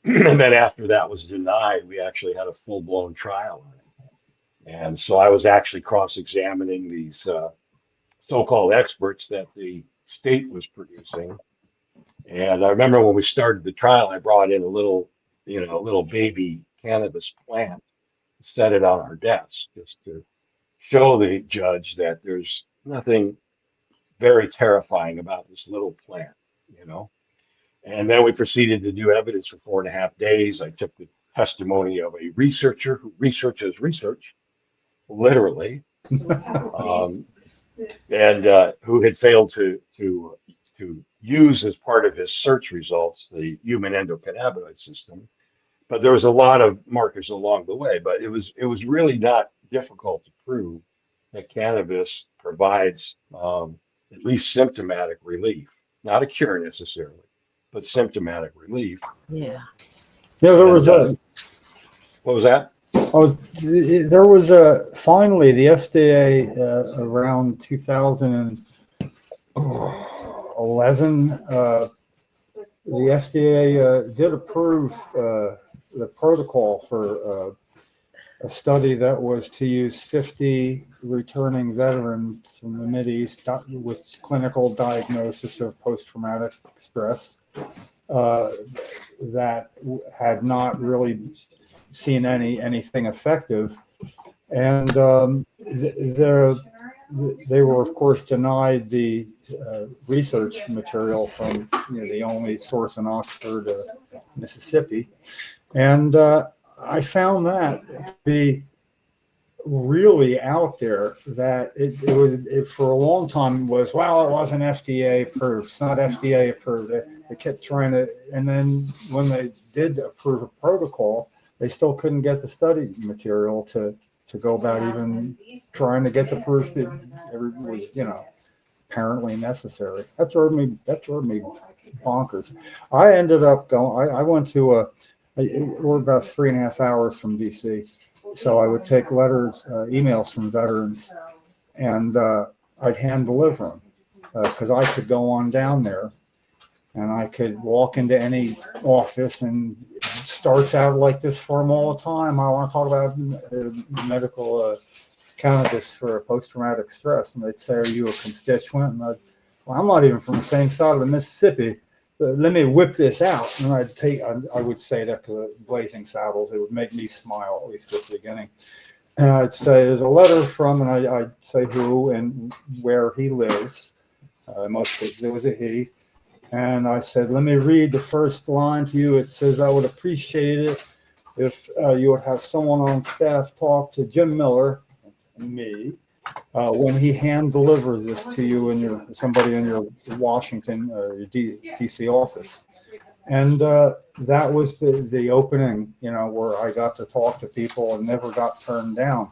and then after that was denied, we actually had a full-blown trial on it. And so I was actually cross-examining these so-called experts that the state was producing. And I remember when we started the trial, I brought in a little baby cannabis plant, set it on our desk just to show the judge that there's nothing very terrifying about this little plant. And then we proceeded to do evidence for 4.5 days. I took the testimony of a researcher who researches research, literally, um, and who had failed to use as part of his search results the human endocannabinoid system. But there was a lot of markers along the way. But it was really not difficult to prove that cannabis provides at least symptomatic relief, not a cure necessarily, but symptomatic relief. Yeah. Yeah, there was What was that? there was finally the FDA around 2011. The FDA did approve the protocol for a study that was to use 50 returning veterans from the Mideast with clinical diagnosis of post-traumatic stress that had not really seen anything effective, and they were of course denied the research material from the only source in Oxford, Mississippi, and I found that to be really out there. That it for a long time was, well, it wasn't FDA approved. It's not FDA approved. They kept trying to, and then when they did approve a protocol, they still couldn't get the study material to go about even trying to get the proof that it was, apparently necessary. That drove me bonkers. I ended up going. I went to we're about 3.5 hours from DC, so I would take emails from veterans, and I'd hand deliver them because I could go on down there, and I could walk into any office, and it starts out like this for them all the time. I want to talk about medical cannabis for post-traumatic stress, and they'd say, "Are you a constituent?" And well, I'm not even from the same side of the Mississippi. Let me whip this out, and I would say that to Blazing Saddles. It would make me smile, at least at the beginning. And I'd say, "There's a letter from," and I'd say who and where he lives. Most cases it was a he. And I said, "Let me read the first line to you. It says, I would appreciate it if you would have someone on staff talk to Jim Miller," me, when he hand delivers this to you and somebody in your Washington or your DC office." And that was the opening, where I got to talk to people and never got turned down.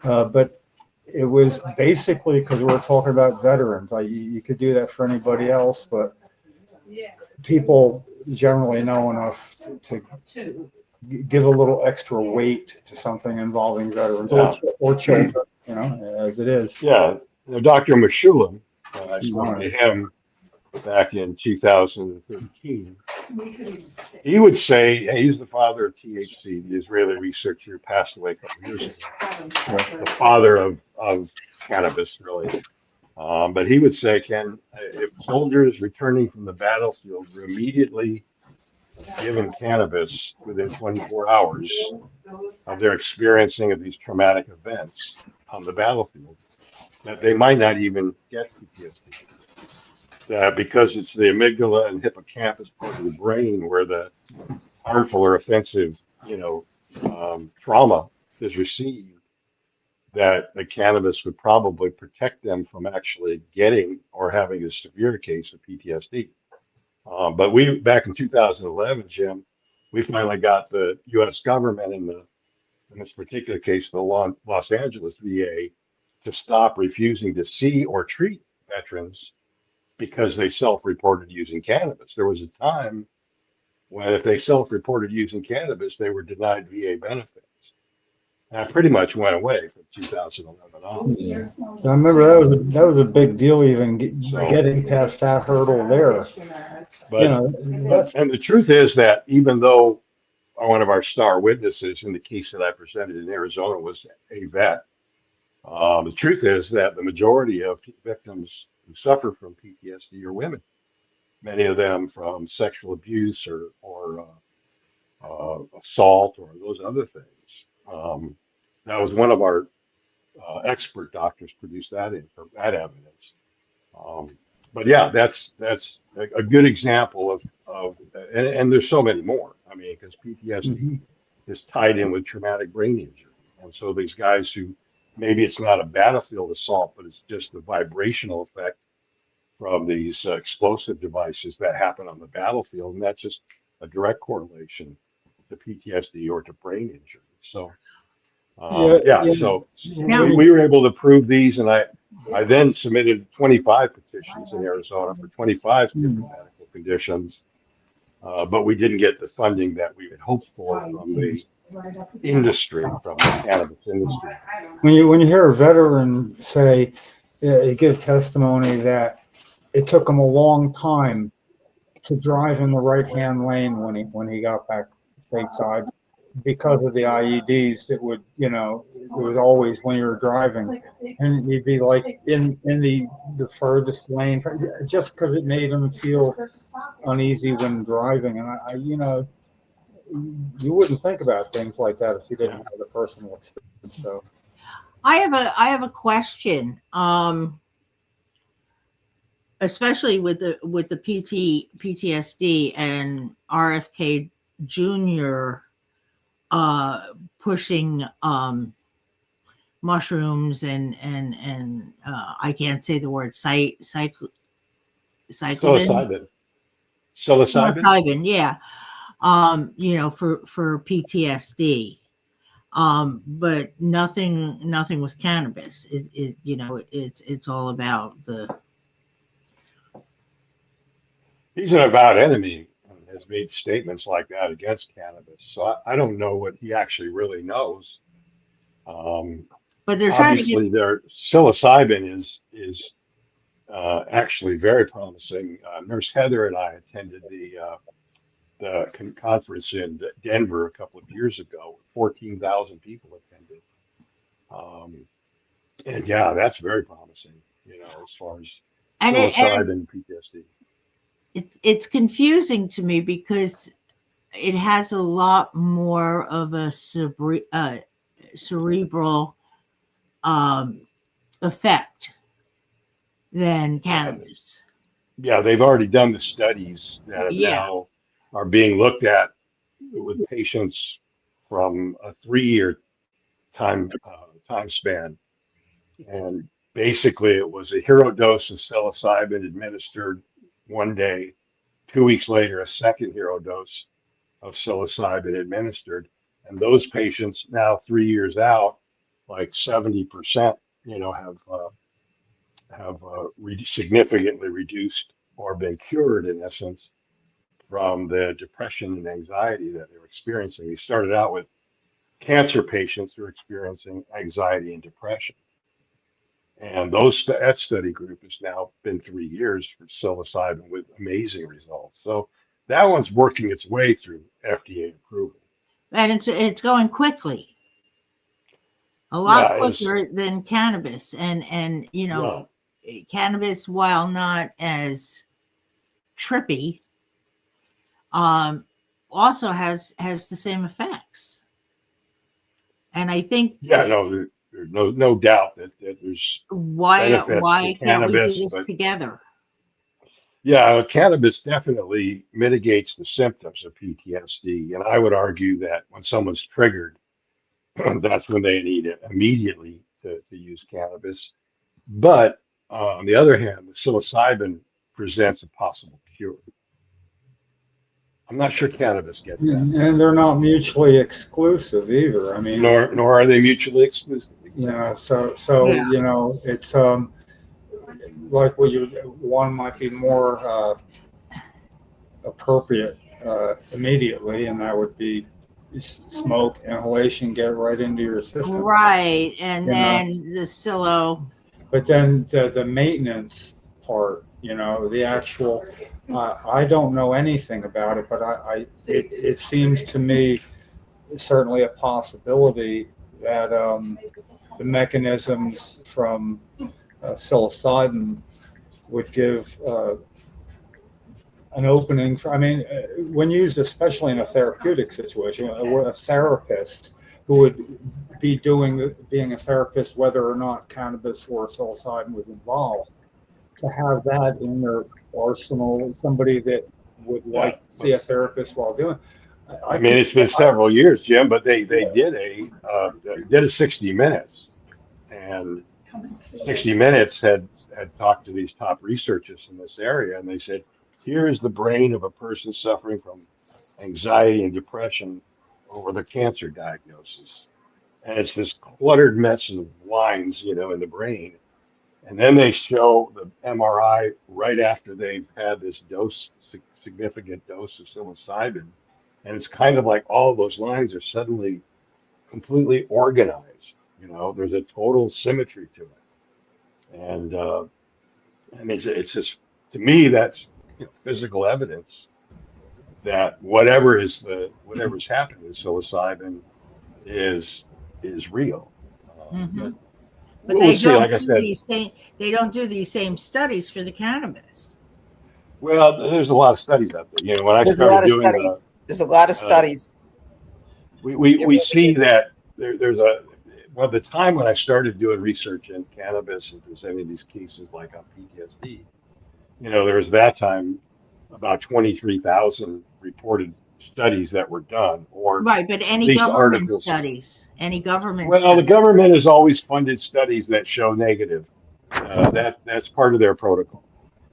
But it was basically because we were talking about veterans. You could do that for anybody else, but people generally know enough to give a little extra weight to something involving veterans or children, as it is. Yeah, Dr. Meshulam, I spoke to him back in 2013. He would say, he's the father of THC, the Israeli researcher who passed away a couple of years ago, the father of cannabis, really. But he would say, Ken, if soldiers returning from the battlefield were immediately given cannabis within 24 hours of their experiencing of these traumatic events on the battlefield, that they might not even get PTSD. Because it's the amygdala and hippocampus part of the brain where the harmful or offensive, trauma is received. that the cannabis would probably protect them from actually getting or having a severe case of PTSD. But we, back in 2011, Jim, we finally got the U.S. government in this particular case, the Los Angeles VA, to stop refusing to see or treat veterans because they self-reported using cannabis. There was a time when if they self-reported using cannabis, they were denied VA benefits. That pretty much went away from 2011 on. Yeah. So I remember that was a big deal, even So, getting past that hurdle there. but You know, that's and the truth is that even though one of our star witnesses in the case that I presented in Arizona was a vet, the truth is that the majority of victims who suffer from PTSD are women. Many of them from sexual abuse or assault or those other things. That was one of our expert doctors produced that evidence. Um, but yeah, that's a good example of and there's so many more. I mean, because PTSD is tied in with traumatic brain injury, and so these guys who maybe it's not a battlefield assault, but it's just the vibrational effect from these explosive devices that happen on the battlefield, and that's just a direct correlation to PTSD or to brain injury. So yeah, yeah, yeah. so Now, we were able to prove these, and I then submitted 25 petitions in Arizona for 25 different medical conditions, but we didn't get the funding that we had hoped for from the industry, from the cannabis industry. When you hear a veteran say, give testimony that it took him a long time to drive in the right-hand lane when he got back stateside because of the IEDs, it would, it was always when you were driving, and you'd be like in the furthest lane, just because it made him feel uneasy when driving. And you wouldn't think about things like that if you didn't have the personal experience. So I have a question. Especially with the PTSD and RFK Jr. Pushing mushrooms and I can't say the word cyclin. Psilocybin. Psilocybin, yeah. For PTSD. But nothing with cannabis. It's all about the. He's an avowed enemy and has made statements like that against cannabis. So I don't know what he actually really knows. But they're trying to Obviously, their psilocybin is actually very promising. Nurse Heather and I attended the conference in Denver a couple of years ago. 14,000 people attended, and yeah, that's very promising. As far as and psilocybin PTSD. It's confusing to me because it has a lot more of a cerebral effect than cannabis. Yeah, they've already done the studies that now are being looked at with patients from a 3-year time span, and basically it was a hero dose of psilocybin administered one day. 2 weeks later, a second hero dose of psilocybin administered, and those patients now 3 years out, like 70%, have significantly reduced or been cured in essence from the depression and anxiety that they were experiencing. We started out with cancer patients who are experiencing anxiety and depression. And that study group has now been 3 years for psilocybin with amazing results. So that one's working its way through FDA approval. And it's going quickly. A lot quicker than cannabis. And cannabis, while not as trippy, also has the same effects. And I think there's no doubt that there's benefits why to cannabis, can't we do this together? Yeah, cannabis definitely mitigates the symptoms of PTSD, and I would argue that when someone's triggered, that's when they need it immediately to use cannabis. But on the other hand, the psilocybin presents a possible cure. I'm not sure cannabis gets that. And they're not mutually exclusive either. I mean, Nor are they mutually exclusive. you know, so Yeah. you know, it's like one might be more appropriate immediately, and that would be smoke, inhalation, get right into your system. Right. And You know. then the silo. But then the maintenance part, you know, the actual, I don't know anything about it, but it seems to me certainly a possibility that the mechanisms from psilocybin would give an opening for, I mean, when used especially in a therapeutic situation, a therapist who would be being a therapist, whether or not cannabis or psilocybin was involved, to have that in their arsenal, somebody that would like to see a therapist while doing. I mean, it's been several years, Jim, but they did a 60 Minutes, and 60 Minutes had talked to these top researchers in this area, and they said, here is the brain of a person suffering from anxiety and depression over their cancer diagnosis. And it's this cluttered mess of lines, you know, in the brain. And then they show the MRI right after they've had this significant dose of psilocybin. And it's kind of like all those lines are suddenly completely organized. You know, there's a total symmetry to it. And I mean, it's just, to me, that's physical evidence that whatever's happening with psilocybin is real. Mhm. But But we'll see. Like I said, they don't do these same studies for the cannabis. well, there's a lot of studies out there. You know, when I There's a lot started of doing, studies. There's a lot of studies. we see that there's well, the time when I started doing research in cannabis and presenting these cases like on PTSD, you know, there was that time about 23,000 reported studies that were done, or Right, but at any least government articles. studies, any government Well, the studies. government has always funded studies that show negative. That's part of their protocol.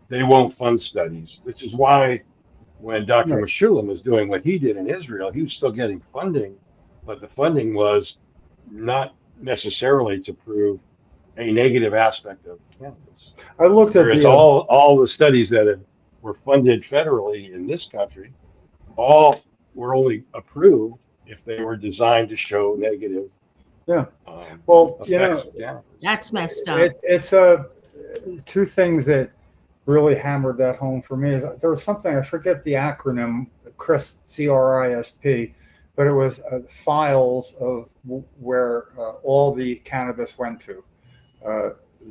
They won't fund studies, which is why when Dr. Right. Meshulam was doing what he did in Israel, he was still getting funding, but the funding was not necessarily to prove a negative aspect of cannabis. I looked at Whereas the all the studies that were funded federally in this country, all were only approved if they were designed to show negative well, you effects know, of cannabis. That's messed up. it's two things that really hammered that home for me. Is there was something, I forget the acronym, CRISP, but it was files of where all the cannabis went to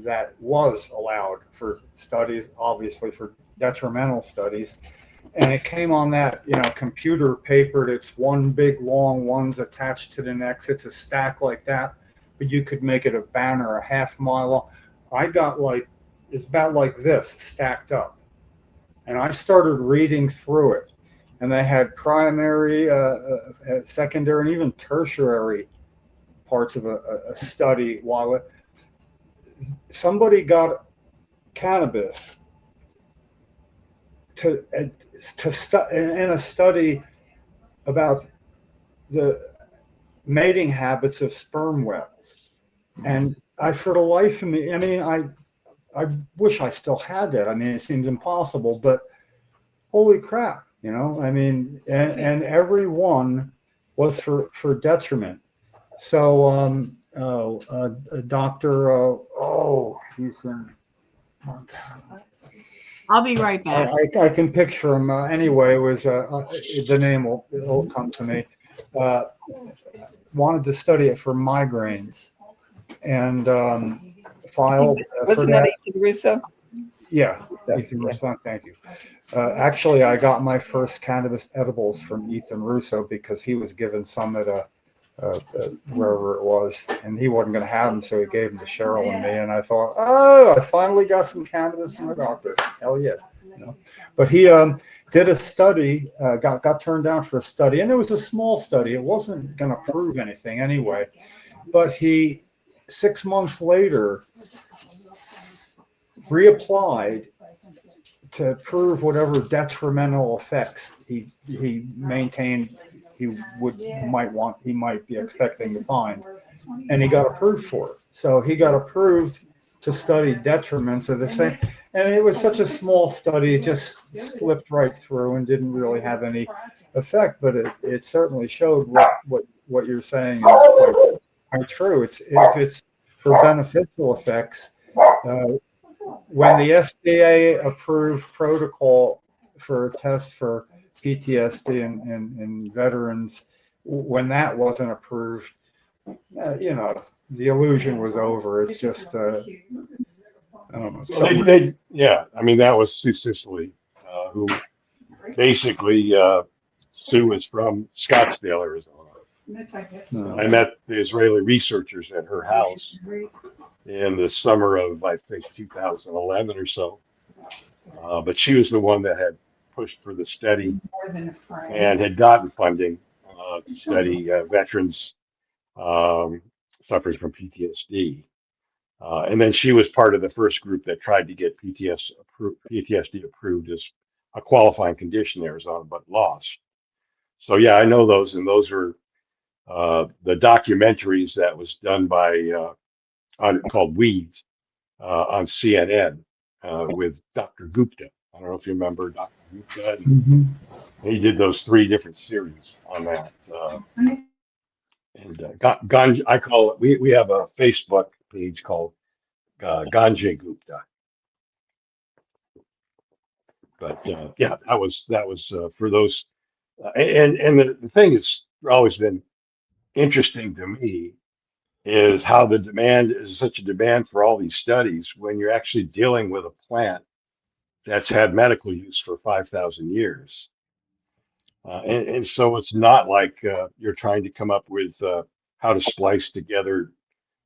that was allowed for studies, obviously for detrimental studies. And it came on that, you know, computer papered. It's one big long one's attached to the next. It's a stack like that, but you could make it a banner a half mile long. I got it's about like this stacked up. And I started reading through it. And they had primary, secondary, and even tertiary parts of a study. While somebody got cannabis in a study about the mating habits of sperm whales, and for the life of me, I mean, I wish I still had that. I mean, it seems impossible, but holy crap, you know. I mean, and every one was for detriment. So, Doctor, he's in Montana. I'll be right back. I can picture him. Anyway, it was the name will come to me. Wanted to study it for migraines, and filed. Wasn't that Ethan Russo? Yeah, So, Ethan Russo. Thank you. Actually, I got my first cannabis edibles from Ethan Russo because he was given some at wherever it was, and he wasn't going to have them, so he gave them to Cheryl and me. And I thought, oh, I finally got some cannabis from a doctor. Hell yeah, you know. But he did a study, got turned down for a study, and it was a small study. It wasn't going to prove anything anyway. But he 6 months later reapplied to prove whatever detrimental effects he maintained he might be expecting to find, and he got approved for it. So he got approved to study detriments of the same, and it was such a small study, it just slipped right through and didn't really have any effect. But it certainly showed what you're saying is quite true. If it's for beneficial effects. When the FDA approved protocol for a test for PTSD in veterans, when that wasn't approved, the illusion was over. It's just, I don't know. Well, yeah, I mean, that was Sue Sicily, who basically, Sue is from Scottsdale, Arizona. No. I met the Israeli researchers at her house in the summer of, I think, 2011 or so. But she was the one that had pushed for the study and had gotten funding to study veterans suffering from PTSD. And then she was part of the first group that tried to get PTSD approved as a qualifying condition in Arizona, but lost. So yeah, I know those, and those are the documentaries that was done by called Weeds on CNN with Dr. Gupta. I don't know if you remember Dr. Gupta. And he did those 3 different series on that. And I call it. We have a Facebook page called Ganja Gupta. But yeah, that was for those. And the thing that's always been interesting to me is how the demand is such a demand for all these studies when you're actually dealing with a plant that's had medical use for 5,000 years. And so it's not like you're trying to come up with how to splice together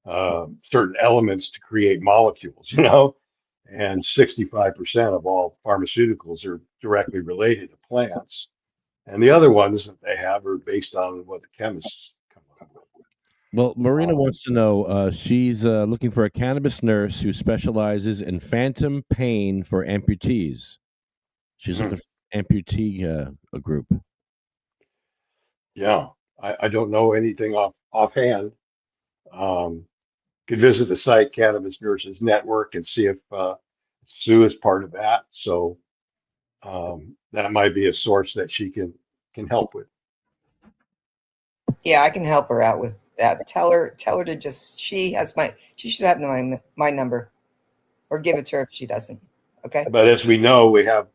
certain elements to create molecules, and 65% of all pharmaceuticals are directly related to plants. And the other ones that they have are based on what the chemists come up with. Well, Marina wants to know, she's looking for a cannabis nurse who specializes in phantom pain for amputees. She's looking for an amputee a group. Yeah, I don't know anything offhand. Could visit the site Cannabis Nurses Network and see if Sue is part of that. So that might be a source that she can help with. Yeah, I can help her out with that. Tell her to just, she should have my number, or give it to her if she doesn't. Okay. But as we know, we have,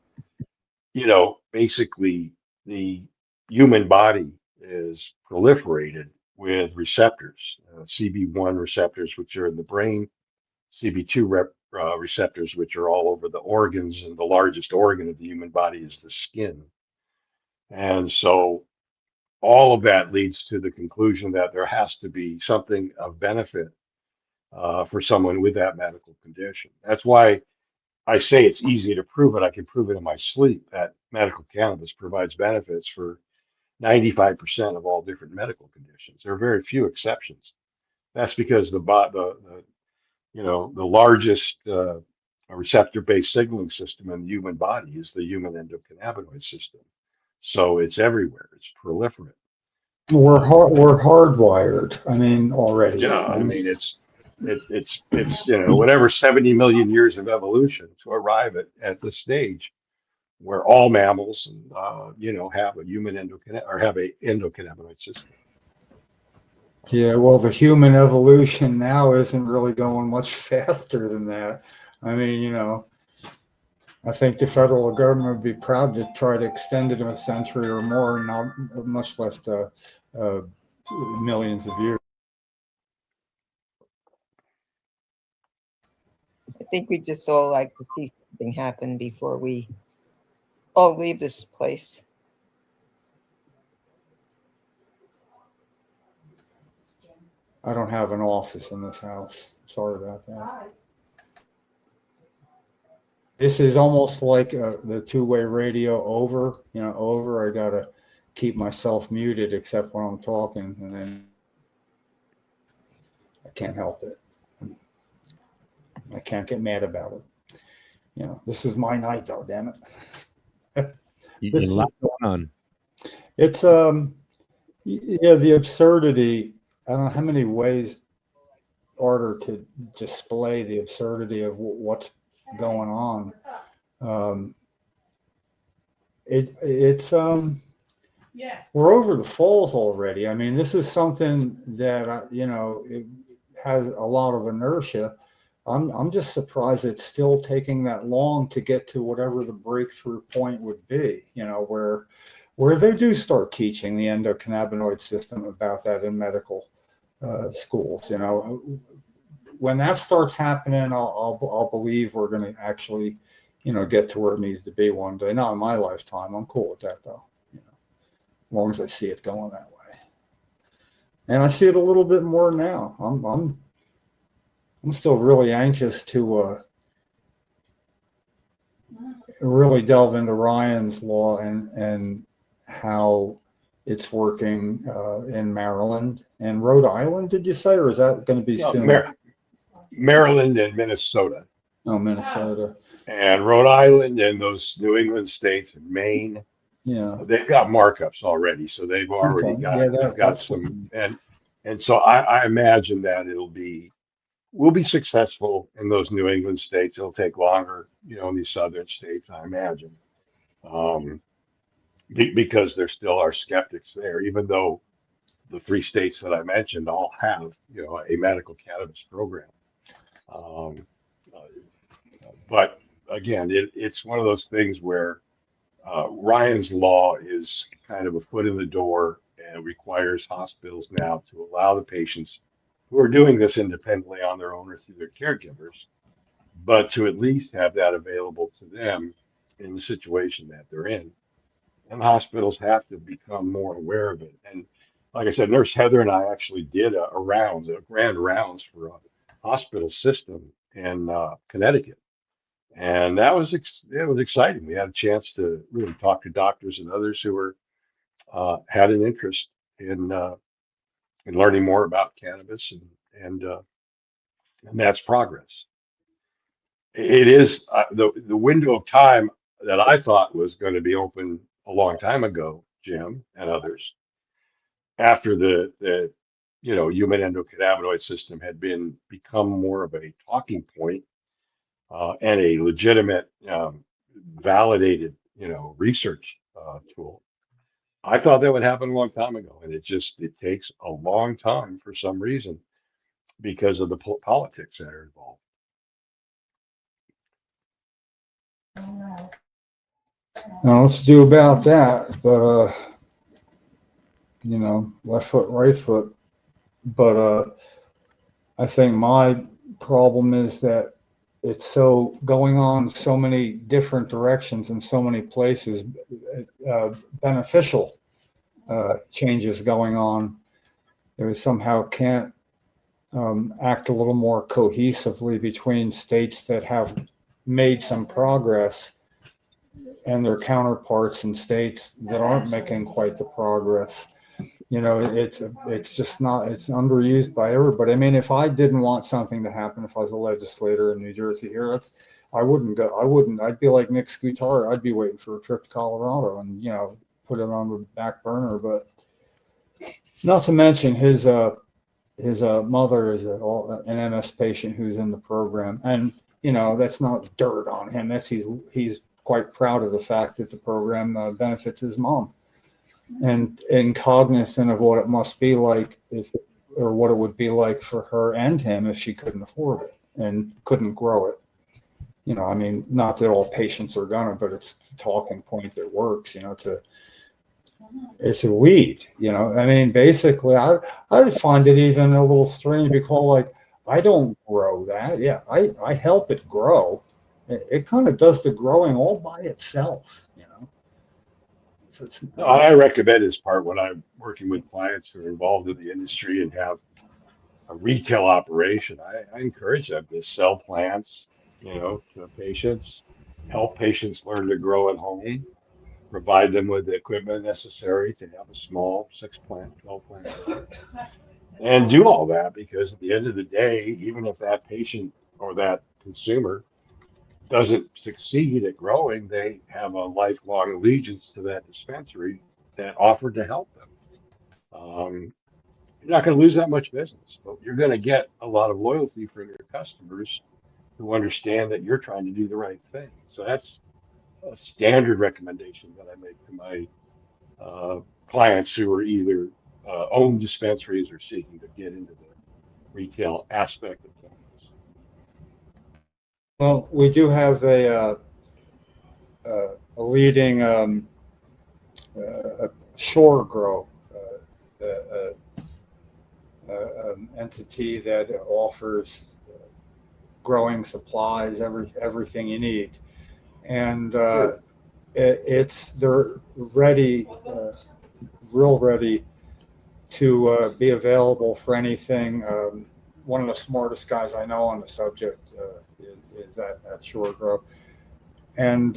basically the human body is proliferated with receptors, CB1 receptors, which are in the brain, CB2 receptors, which are all over the organs, and the largest organ of the human body is the skin. And so all of that leads to the conclusion that there has to be something of benefit for someone with that medical condition. That's why I say it's easy to prove it. I can prove it in my sleep that medical cannabis provides benefits for 95% of all different medical conditions. There are very few exceptions. That's because the largest receptor-based signaling system in the human body is the human endocannabinoid system. So it's everywhere. It's proliferate. We're hardwired. I mean, already. Yeah, I mean it's whatever 70 million years of evolution to arrive at this stage where all mammals have a human endocannabinoid system. Yeah, well, the human evolution now isn't really going much faster than that. I mean, I think the federal government would be proud to try to extend it a century or more, not much less millions of years. I think we just all like to see something happen before we all leave this place. I don't have an office in this house. Sorry about that. This is almost like the two-way radio over. I got to keep myself muted except when I'm talking. And then I can't help it. I can't get mad about it. This is my night, though. Damn it. You a lot going on. It's the absurdity. I don't know how many ways are there to display the absurdity of what's going on. It's we're over the falls already. I mean, this is something that it has a lot of inertia. I'm just surprised it's still taking that long to get to whatever the breakthrough point would be. Where they do start teaching the endocannabinoid system about that in medical schools. When that starts happening, I'll believe we're going to actually get to where it needs to be one day. Not in my lifetime. I'm cool with that though. As long as I see it going that way, and I see it a little bit more now. I'm still really anxious to really delve into Ryan's law and how it's working in Maryland and Rhode Island. Did you say, or is that going to be soon? Maryland and Minnesota. Oh, Minnesota. And Rhode Island and those New England states and Maine. Yeah. They've got markups already, so they've already got some, and so I imagine that we'll be successful in those New England states. It'll take longer, in these southern states, I imagine, because there still are skeptics there, even though the 3 states that I mentioned all have, a medical cannabis program. But again, it's one of those things where Ryan's law is kind of a foot in the door and requires hospitals now to allow the patients who are doing this independently on their own or through their caregivers, but to at least have that available to them in the situation that they're in. And hospitals have to become more aware of it. And like I said, Nurse Heather and I actually did a grand rounds for a hospital system in Connecticut. And it was exciting. We had a chance to really talk to doctors and others who were had an interest in learning more about cannabis, and that's progress. It is the window of time that I thought was going to be open a long time ago, Jim and others, after the human endocannabinoid system had become more of a talking point and a legitimate, validated, research tool. I thought that would happen a long time ago, and it takes a long time for some reason because of the politics that are involved. Now, what's to do about that? But left foot, right foot. But I think my problem is that it's so going on so many different directions in so many places, beneficial changes going on. There somehow can't act a little more cohesively between states that have made some progress and their counterparts in states that aren't making quite the progress. It's just not, it's underused by everybody. I mean, if I didn't want something to happen, if I was a legislator in New Jersey here, I'd be like Nick Scutari. I'd be waiting for a trip to Colorado and, put it on the back burner. But not to mention his mother is an MS patient who's in the program. And, that's not dirt on him. He's quite proud of the fact that the program benefits his mom. And cognizant of what it must be like or what it would be like for her and him if she couldn't afford it and couldn't grow it. I mean, not that all patients are gonna, but it's the talking point that works, it's a weed, I mean, basically I find it even a little strange because I don't grow that. Yeah, I help it grow. It kind of does the growing all by itself, I recommend this part when I'm working with clients who are involved in the industry and have a retail operation. I encourage them to sell plants, to patients, help patients learn to grow at home, provide them with the equipment necessary to have a small 6-plant, 12-plant garden, and do all that, because at the end of the day, even if that patient or that consumer doesn't succeed at growing, they have a lifelong allegiance to that dispensary that offered to help them. You're not going to lose that much business, but you're going to get a lot of loyalty from your customers who understand that you're trying to do the right thing. So that's a standard recommendation that I make to my clients who are either own dispensaries or seeking to get into the retail aspect of cannabis. Well, we do have a leading shore grow entity that offers growing supplies, everything you need, and Good. they're ready, real ready to be available for anything. One of the smartest guys I know on the subject is at Shore Grow, and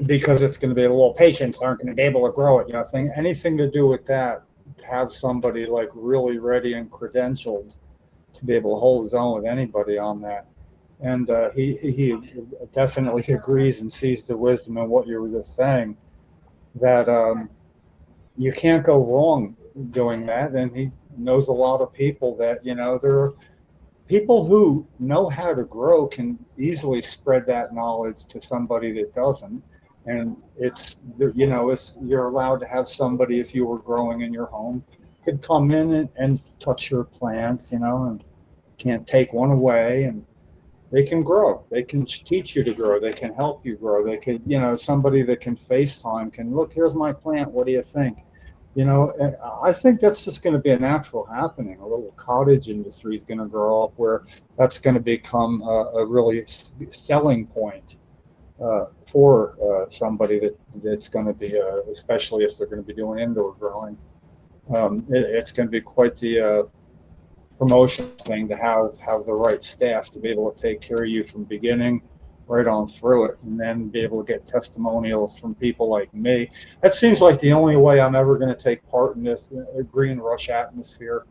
because it's going to be a little patients aren't going to be able to grow it, anything to do with that, to have somebody like really ready and credentialed to be able to hold his own with anybody on that. And he definitely agrees and sees the wisdom in what you were just saying, that you can't go wrong doing that. And he knows a lot of people that, there are people who know how to grow can easily spread that knowledge to somebody that doesn't. And you're allowed to have somebody, if you were growing in your home, could come in and touch your plants, and can't take one away, and they can grow. They can teach you to grow. They can help you grow. They could, somebody that can FaceTime can look, here's my plant. What do you think? I think that's just going to be a natural happening. A little cottage industry is going to grow up where that's going to become a really selling point for somebody that's going to be, especially if they're going to be doing indoor growing. It's going to be quite the promotion thing to have the right staff to be able to take care of you from beginning right on through it, and then be able to get testimonials from people like me. That seems like the only way I'm ever going to take part in this green rush atmosphere.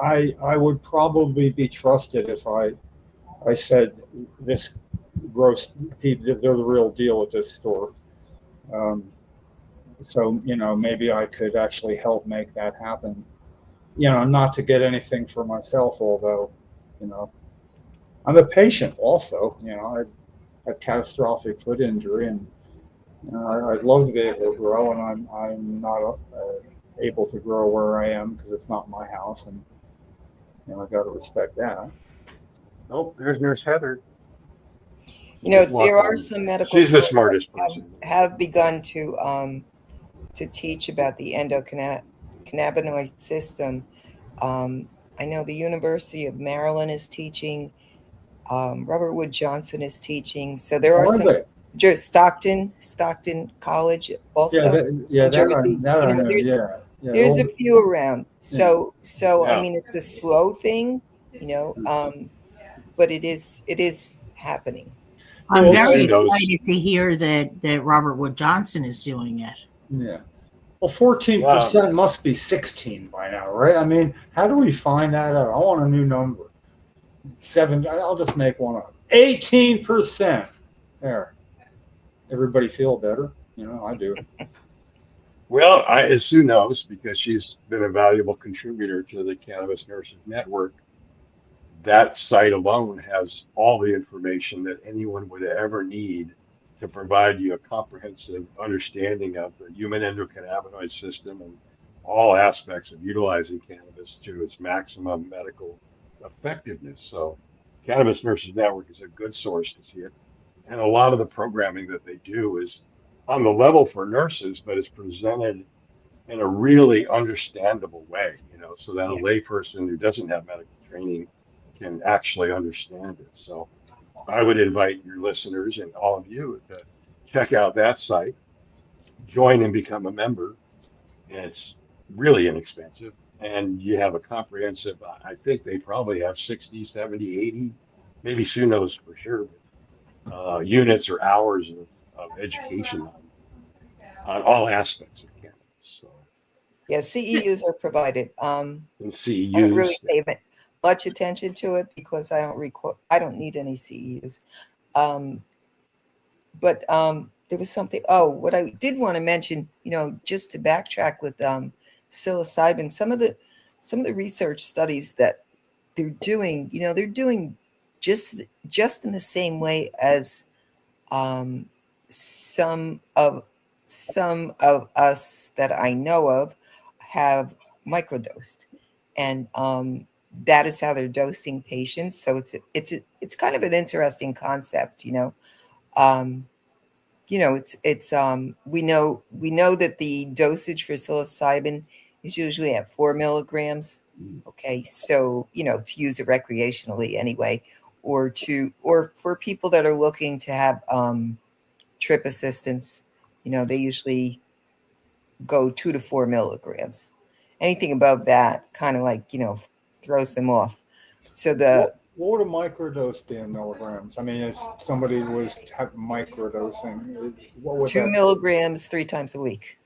I would probably be trusted if I said this gross, they're the real deal at this store. So maybe I could actually help make that happen. Not to get anything for myself, although I'm a patient also. I had catastrophic foot injury, and I'd love to be able to grow, and I'm not able to grow where I am because it's not my house, and I got to respect that. Oh, there's Nurse Heather. There are some medical She's the schools smartest that person. have begun to teach about the endocannabinoid system. I know the University of Maryland is teaching. Robert Wood Johnson is teaching. So there are some. Stockton College also. That I know. There's a few around. So Yeah. I mean, it's a slow thing, but it is happening. I'm very excited to hear that Robert Wood Johnson is doing it. Yeah. Well, 14% must be 16 by now, right? I mean, how do we find that out? I want a new number. 7. I'll just make one up. 18%. There. Everybody feel better? I do. Well, as Sue knows, because she's been a valuable contributor to the Cannabis Nurses Network, that site alone has all the information that anyone would ever need to provide you a comprehensive understanding of the human endocannabinoid system and all aspects of utilizing cannabis to its maximum medical effectiveness. So, Cannabis Nurses Network is a good source to see it. And a lot of the programming that they do is on the level for nurses, but it's presented in a really understandable way, so that a layperson who doesn't have medical training can actually understand it. So I would invite your listeners and all of you to check out that site, join and become a member. And it's really inexpensive. And you have a comprehensive, I think they probably have 60, 70, 80, maybe Sue knows for sure, but units or hours of education on all aspects of cannabis. So Yeah, CEUs are provided. And I don't CEUs. really pay much attention to it because I don't need any CEUs. But there was something. Oh, what I did want to mention, just to backtrack with psilocybin, some of the research studies that they're doing, they're doing just in the same way as um, some of us that I know of have microdosed, and that is how they're dosing patients. So it's kind of an interesting concept, Um, we know that the dosage for psilocybin is usually at 4 milligrams. Okay, so to use it recreationally anyway, or for people that are looking to have trip assistance, they usually go 2 to 4 milligrams. Anything above that kind of like throws them off. So What would a microdose be in milligrams? I mean, if somebody was having microdosing, what would 2 that? milligrams 3 times a week.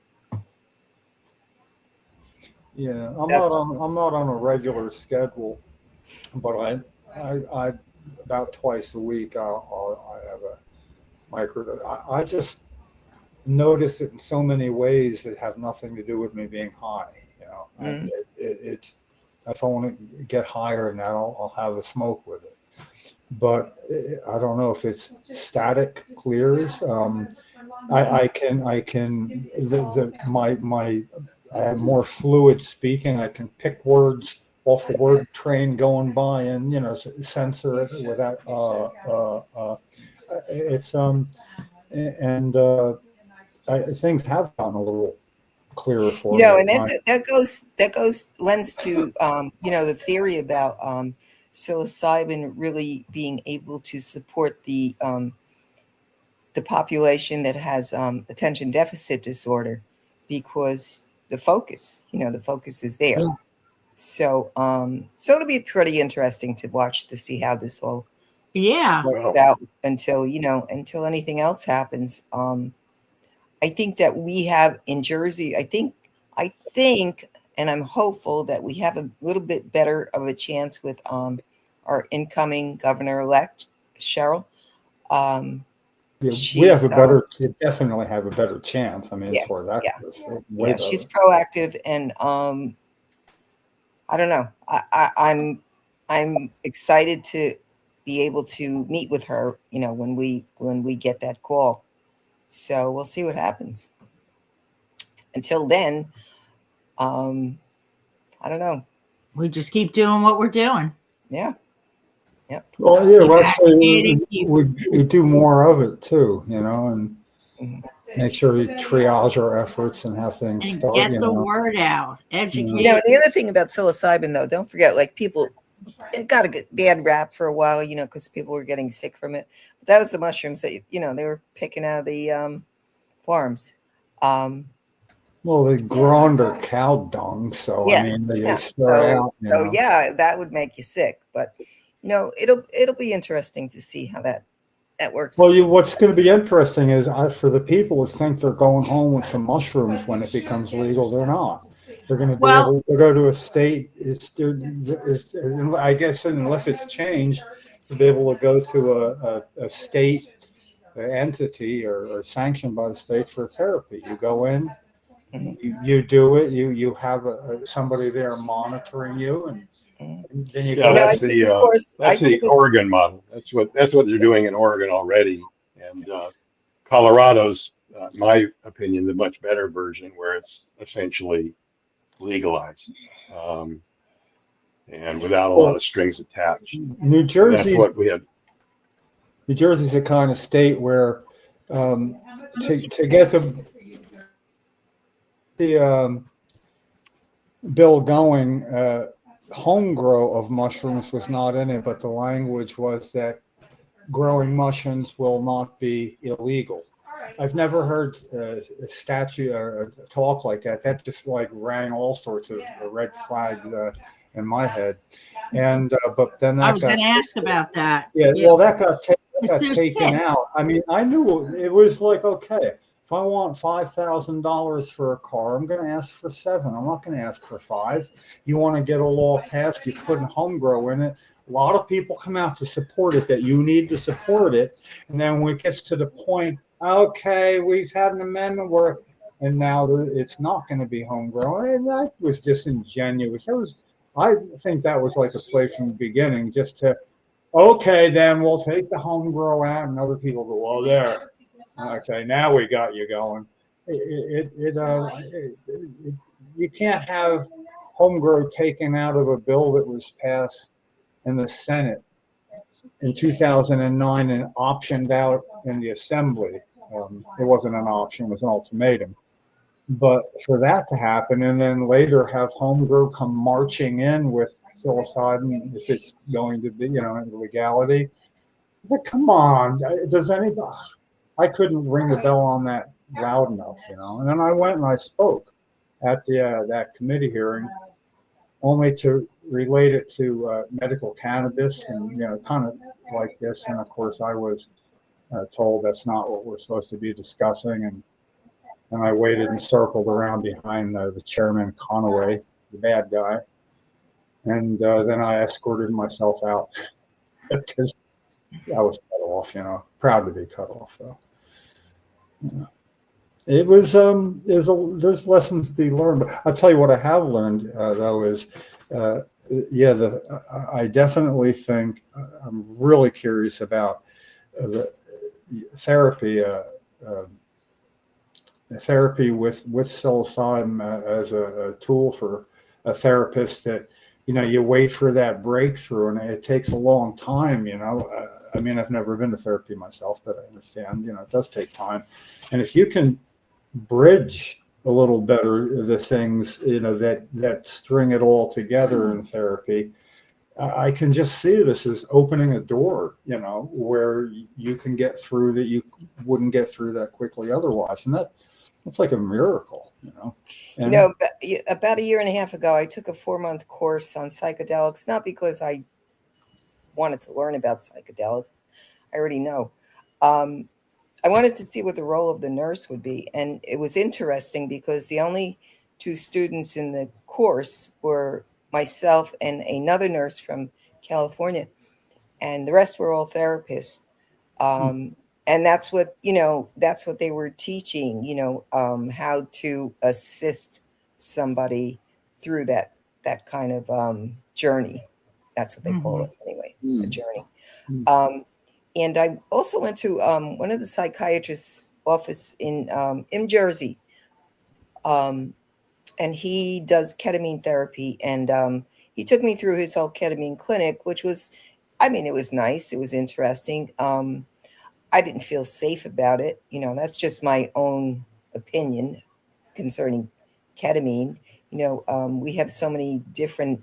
Yeah, That's I'm not on a regular schedule, but I about twice a week I have a microdose. I just notice it in so many ways that have nothing to do with me being high. Mm. It's if I want to get higher than that, I'll have a smoke with it. But I don't know if it's static clears. I can I have more fluid speaking. I can pick words off the word train going by and censor it without it's things have gotten a little clearer for me. And that lends to the theory about psilocybin really being able to support the population that has attention deficit disorder, because the focus is there. Yeah. So it'll be pretty interesting to watch to see how this all Yeah. works out until anything else happens. I think that we have in Jersey, I think, and I'm hopeful that we have a little bit better of a chance with our incoming governor-elect, Cheryl. Yeah, we have definitely have a better chance. I mean, Yeah, as far as that yeah. goes, way better. She's proactive, and I don't know. I'm excited to be able to meet with her, when we get that call. So we'll see what happens. Until then, I don't know. We just keep doing what we're doing. Yeah. Yep. Well, yeah, well, actually, Educating people. we do more of it too, and Mhm. make sure we triage our efforts and have things And start. get the word out. Educate. The other thing about psilocybin, though, don't forget, like, people, it got a bad rap for a while, because people were getting sick from it. But that was the mushrooms that they were picking out of the farms. Well, they grow under cow dung, so Yeah, I mean, they yeah. stir it out. So yeah, that would make you sick. But it'll be interesting to see how that works. Well, what's going to be interesting is for the people who think they're going home with some mushrooms when it becomes legal, they're not. They're going to be able to go to a state. I guess unless it's changed, to be able to go to a state entity or sanctioned by the state for therapy. You go in, you do it. You have somebody there monitoring you, and then you go. That's the Oregon model. That's what they're doing in Oregon already, and Colorado's, my opinion, the much better version, where it's essentially legalized, and without a lot of strings attached. New Jersey, that's what we have. New Jersey's the kind of state where to get the bill going, home grow of mushrooms was not in it, but the language was that growing mushrooms will not be illegal. I've never heard a statute or a talk like that. That just like rang all sorts of red flags in my head. And but then that I was going to ask about that. Yeah, well, that got taken out. I mean, I knew it was like, okay, If I want $5,000 for a car, I'm going to ask for 7. I'm not going to ask for 5. You want to get a law passed, you put home grow in it. A lot of people come out to support it, that you need to support it. And then when it gets to the point, okay, we've had an amendment where, and now it's not going to be homegrown. And that was disingenuous. I think that was like a play from the beginning, just to, okay, then we'll take the home grow out, and other people go, well, there. Okay, now we got you going. You can't have home grow taken out of a bill that was passed in the Senate in 2009 and optioned out in the Assembly. It wasn't an option, it was an ultimatum. But for that to happen, and then later have home grow come marching in with psilocybin, if it's going to be, legality, come on, does anybody? I couldn't ring the bell on that loud enough, And then I went and I spoke at that committee hearing, only to relate it to medical cannabis and kind of like this. And of course, I was told that's not what we're supposed to be discussing, and I waited and circled around behind the chairman Conaway, the bad guy, and then I escorted myself out because I was cut off. Proud to be cut off though. It was there's lessons to be learned, but I'll tell you what I have learned though is I definitely think I'm really curious about the therapy with psilocybin as a tool for a therapist, that you wait for that breakthrough, and it takes a long time. I mean, I've never been to therapy myself, but I understand, it does take time. And if you can bridge a little better the things, that string it all together in therapy, I can just see this as opening a door, where you can get through that you wouldn't get through that quickly otherwise. And that's like a miracle, And, about a year and a half ago, I took a 4-month course on psychedelics, not because I wanted to learn about psychedelics. I already know. I wanted to see what the role of the nurse would be. And it was interesting because the only 2 students in the course were myself and another nurse from California. And the rest were all therapists. And that's what they were teaching, how to assist somebody through that kind of journey. That's what they call it anyway, a journey. And I also went to one of the psychiatrist's office in Jersey. And he does ketamine therapy. And he took me through his whole ketamine clinic, which was, it was nice. It was interesting. I didn't feel safe about it. That's just my own opinion concerning ketamine. We have so many different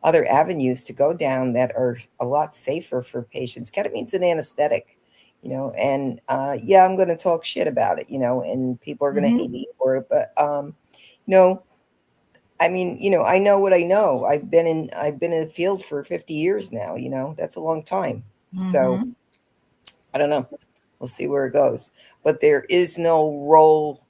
other avenues to go down that are a lot safer for patients. Ketamine's an anesthetic, and I'm going to talk shit about it, and people are going to hate me for it. But, I know what I know. I've been in the field for 50 years now, that's a long time. So I don't know. We'll see where it goes. But there is no role.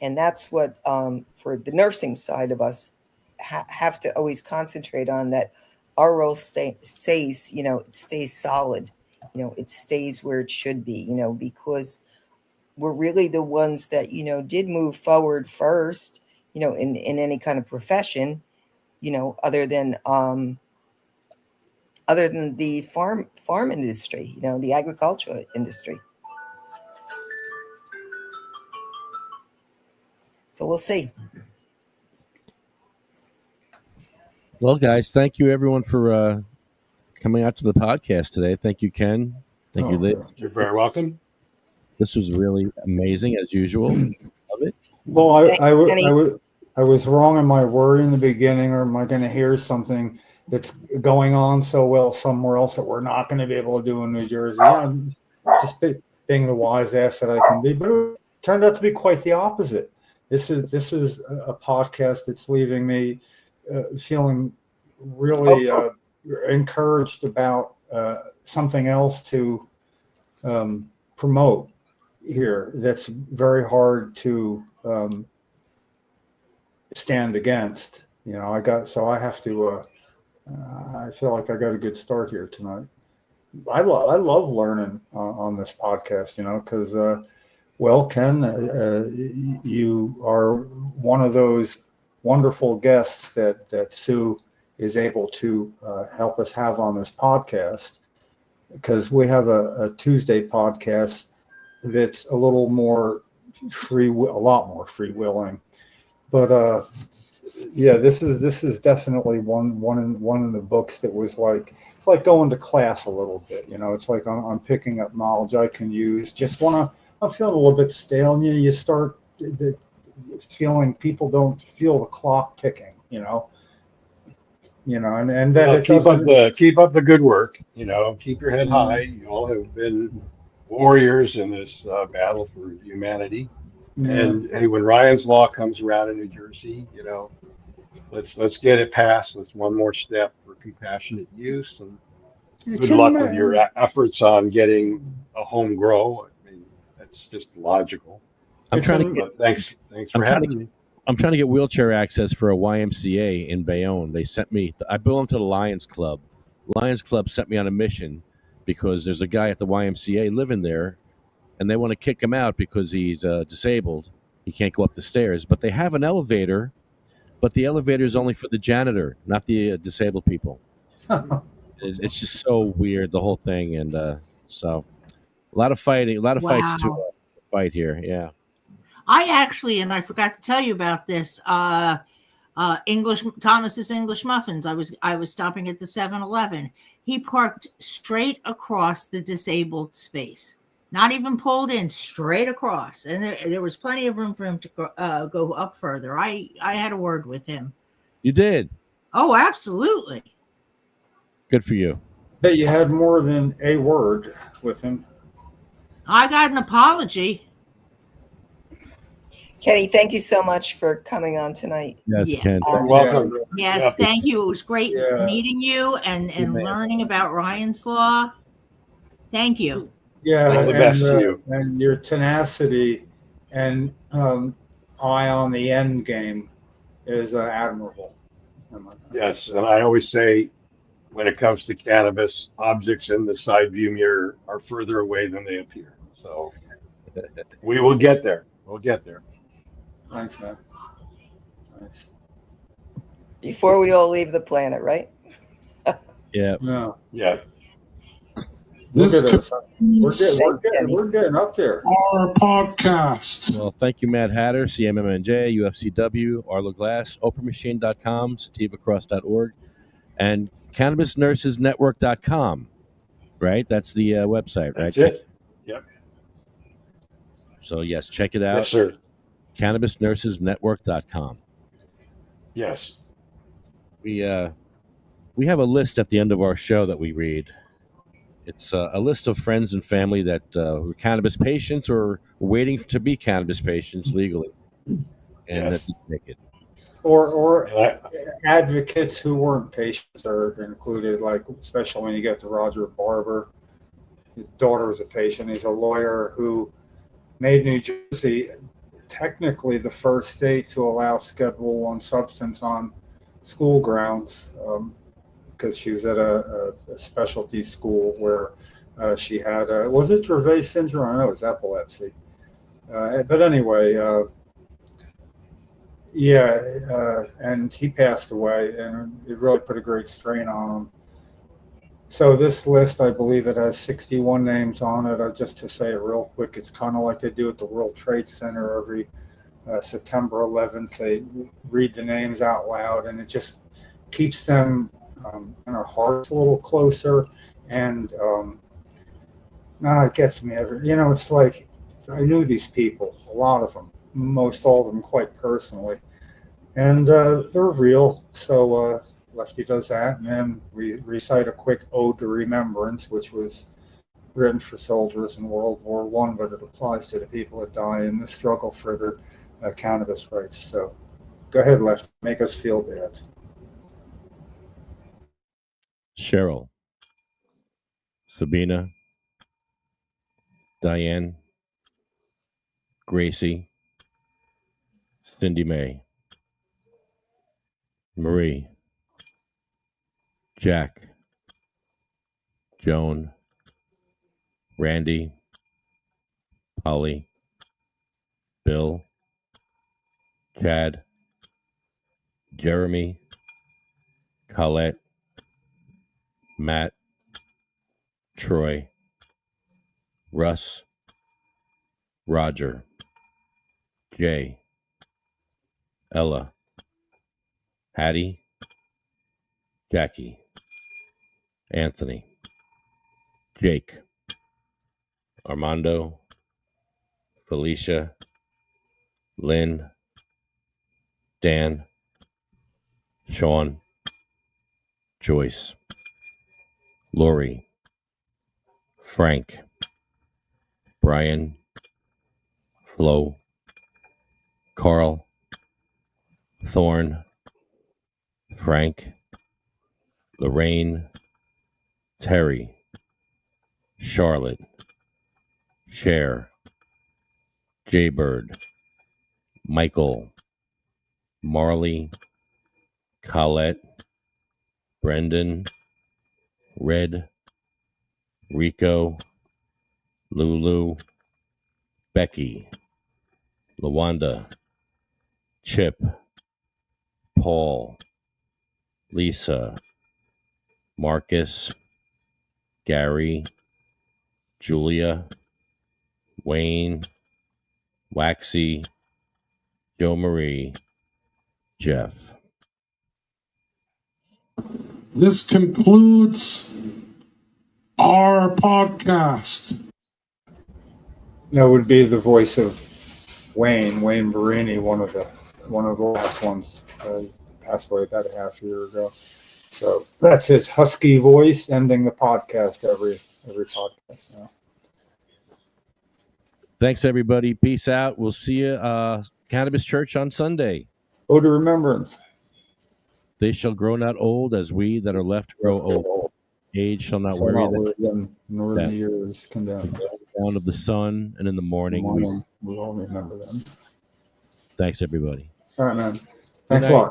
And that's what, for the nursing side of us, have to always concentrate on, that our role stays, it stays solid. It stays where it should be, because we're really the ones that, did move forward first, in any kind of profession, other than the farm industry, the agricultural industry. So we'll see. Well, guys, thank you everyone for coming out to the podcast today. Thank you, Ken. Thank you, Liz. You're very welcome. This was really amazing as usual. Love it. Well, I was wrong in my word in the beginning, or am I going to hear something that's going on so well somewhere else that we're not going to be able to do in New Jersey? Just being the wise ass that I can be, but it turned out to be quite the opposite. This is a podcast that's leaving me feeling really encouraged about something else to promote. here that's very hard to stand against. You know, I have to. I feel like I got a good start here tonight. I love learning on this podcast, you know, because well, Ken, you are one of those wonderful guests that Sue is able to help us have on this podcast, because we have a Tuesday podcast that's a little more a lot more freewheeling. But yeah, this is definitely one of the books that was like, it's like going to class a little bit. You know, it's like I'm picking up knowledge I can use. I'm feeling a little bit stale, and you start feeling people don't feel the clock ticking. And that it doesn't. keep up the good work. You know, keep your head high. You all have been warriors in this battle for humanity. Yeah. And hey, when Ryan's Law comes around in New Jersey, you know, let's get it passed. Let's one more step for compassionate use, and You good can luck with your efforts on getting a home grow. I mean, that's just logical. I'm It's trying to a, get. But thanks I'm for trying to. having me. I'm trying to get wheelchair access for a YMCA in Bayonne. They sent me. I belong to the Lions Club. Lions Club sent me on a mission because there's a guy at the YMCA living there, and they want to kick him out because he's disabled. He can't go up the stairs. But they have an elevator, but the elevator is only for the janitor, not the disabled people. It's just so weird, the whole thing, and so a lot of fighting, a lot of fights to Wow. fight here. Yeah. I actually, and I forgot to tell you about this. English Thomas's English Muffins. I was stopping at the 7-Eleven. He parked straight across the disabled space, not even pulled in, straight across, and there was plenty of room for him to go up further. I had a word with him. You did. Oh, absolutely. Good for you. bet you had more than a word with him. I got an apology. Kenny, thank you so much for coming on tonight. Yes, Yeah. Ken. You're welcome. Yes, Yeah. thank you. It was great Yeah. meeting you and man. learning about Ryan's Law. Thank you. Yeah, All the best to you. and your tenacity and eye on the end game is admirable. Yes, and I always say, when it comes to cannabis, objects in the side view mirror are further away than they appear. So we will get there. We'll get there. Thanks, man. Nice. Before we all leave the planet, right? Yeah. Yeah. Yeah. Look This at us. Thanks, Kenny. We're getting up there. our podcast. Well, thank you, Mad Hatter, CMMNJ, UFCW, Arlo Glass, OprahMachine.com, SativaCross.org, and CannabisNursesNetwork.com. Right? That's the website, right? That's it. Yep. So, yes, check it out. Yes, sir. CannabisNursesNetwork.com. Yes. We have a list at the end of our show that we read. It's a list of friends and family that were cannabis patients or waiting to be cannabis patients legally, and Yes. that didn't make it. Or And I- advocates who weren't patients are included, like especially when you get to Roger Barber. His daughter was a patient. He's a lawyer who made New Jersey technically the first state to allow Schedule One substance on school grounds, because she was at a specialty school where she had was it Dravet syndrome? I know it was epilepsy. But anyway, and he passed away, and it really put a great strain on him. So this list, I believe it has 61 names on it. Just to say it real quick, it's kind of like they do at the World Trade Center every September 11th. They read the names out loud, and it just keeps them in our hearts a little closer. And it gets me it's like I knew these people, a lot of them, most all of them quite personally, and they're real. So Lefty does that, and then we recite a quick ode to remembrance, which was written for soldiers in World War I, but it applies to the people that die in the struggle for their cannabis rights. So go ahead, Lefty, make us feel bad. Cheryl, Sabina, Diane, Gracie, Cindy Mae, Marie, Jack, Joan, Randy, Polly, Bill, Chad, Jeremy, Colette, Matt, Troy, Russ, Roger, Jay, Ella, Hattie, Jackie, Anthony, Jake, Armando, Felicia, Lynn, Dan, Sean, Joyce, Lori, Frank, Brian, Flo, Carl, Thorne, Frank, Lorraine, Terry, Charlotte, Cher, Jaybird, Michael, Marley, Colette, Brendan, Red, Rico, Lulu, Becky, Lawanda, Chip, Paul, Lisa, Marcus, Gary, Julia, Wayne, Waxy, Joe Marie, Jeff. This concludes our podcast. That would be the voice of Wayne Barini, one of the last ones. Passed away about a half year ago. So that's his husky voice ending the podcast every podcast now. Thanks, everybody. Peace out. We'll see you Cannabis Church on Sunday. Oh, to remembrance. They shall grow not old as we that are left grow old. Age shall not worry them, nor the years condemned. down of the sun, and in the morning, We all remember them. Thanks, everybody. All right, man. Thanks Good a night. lot.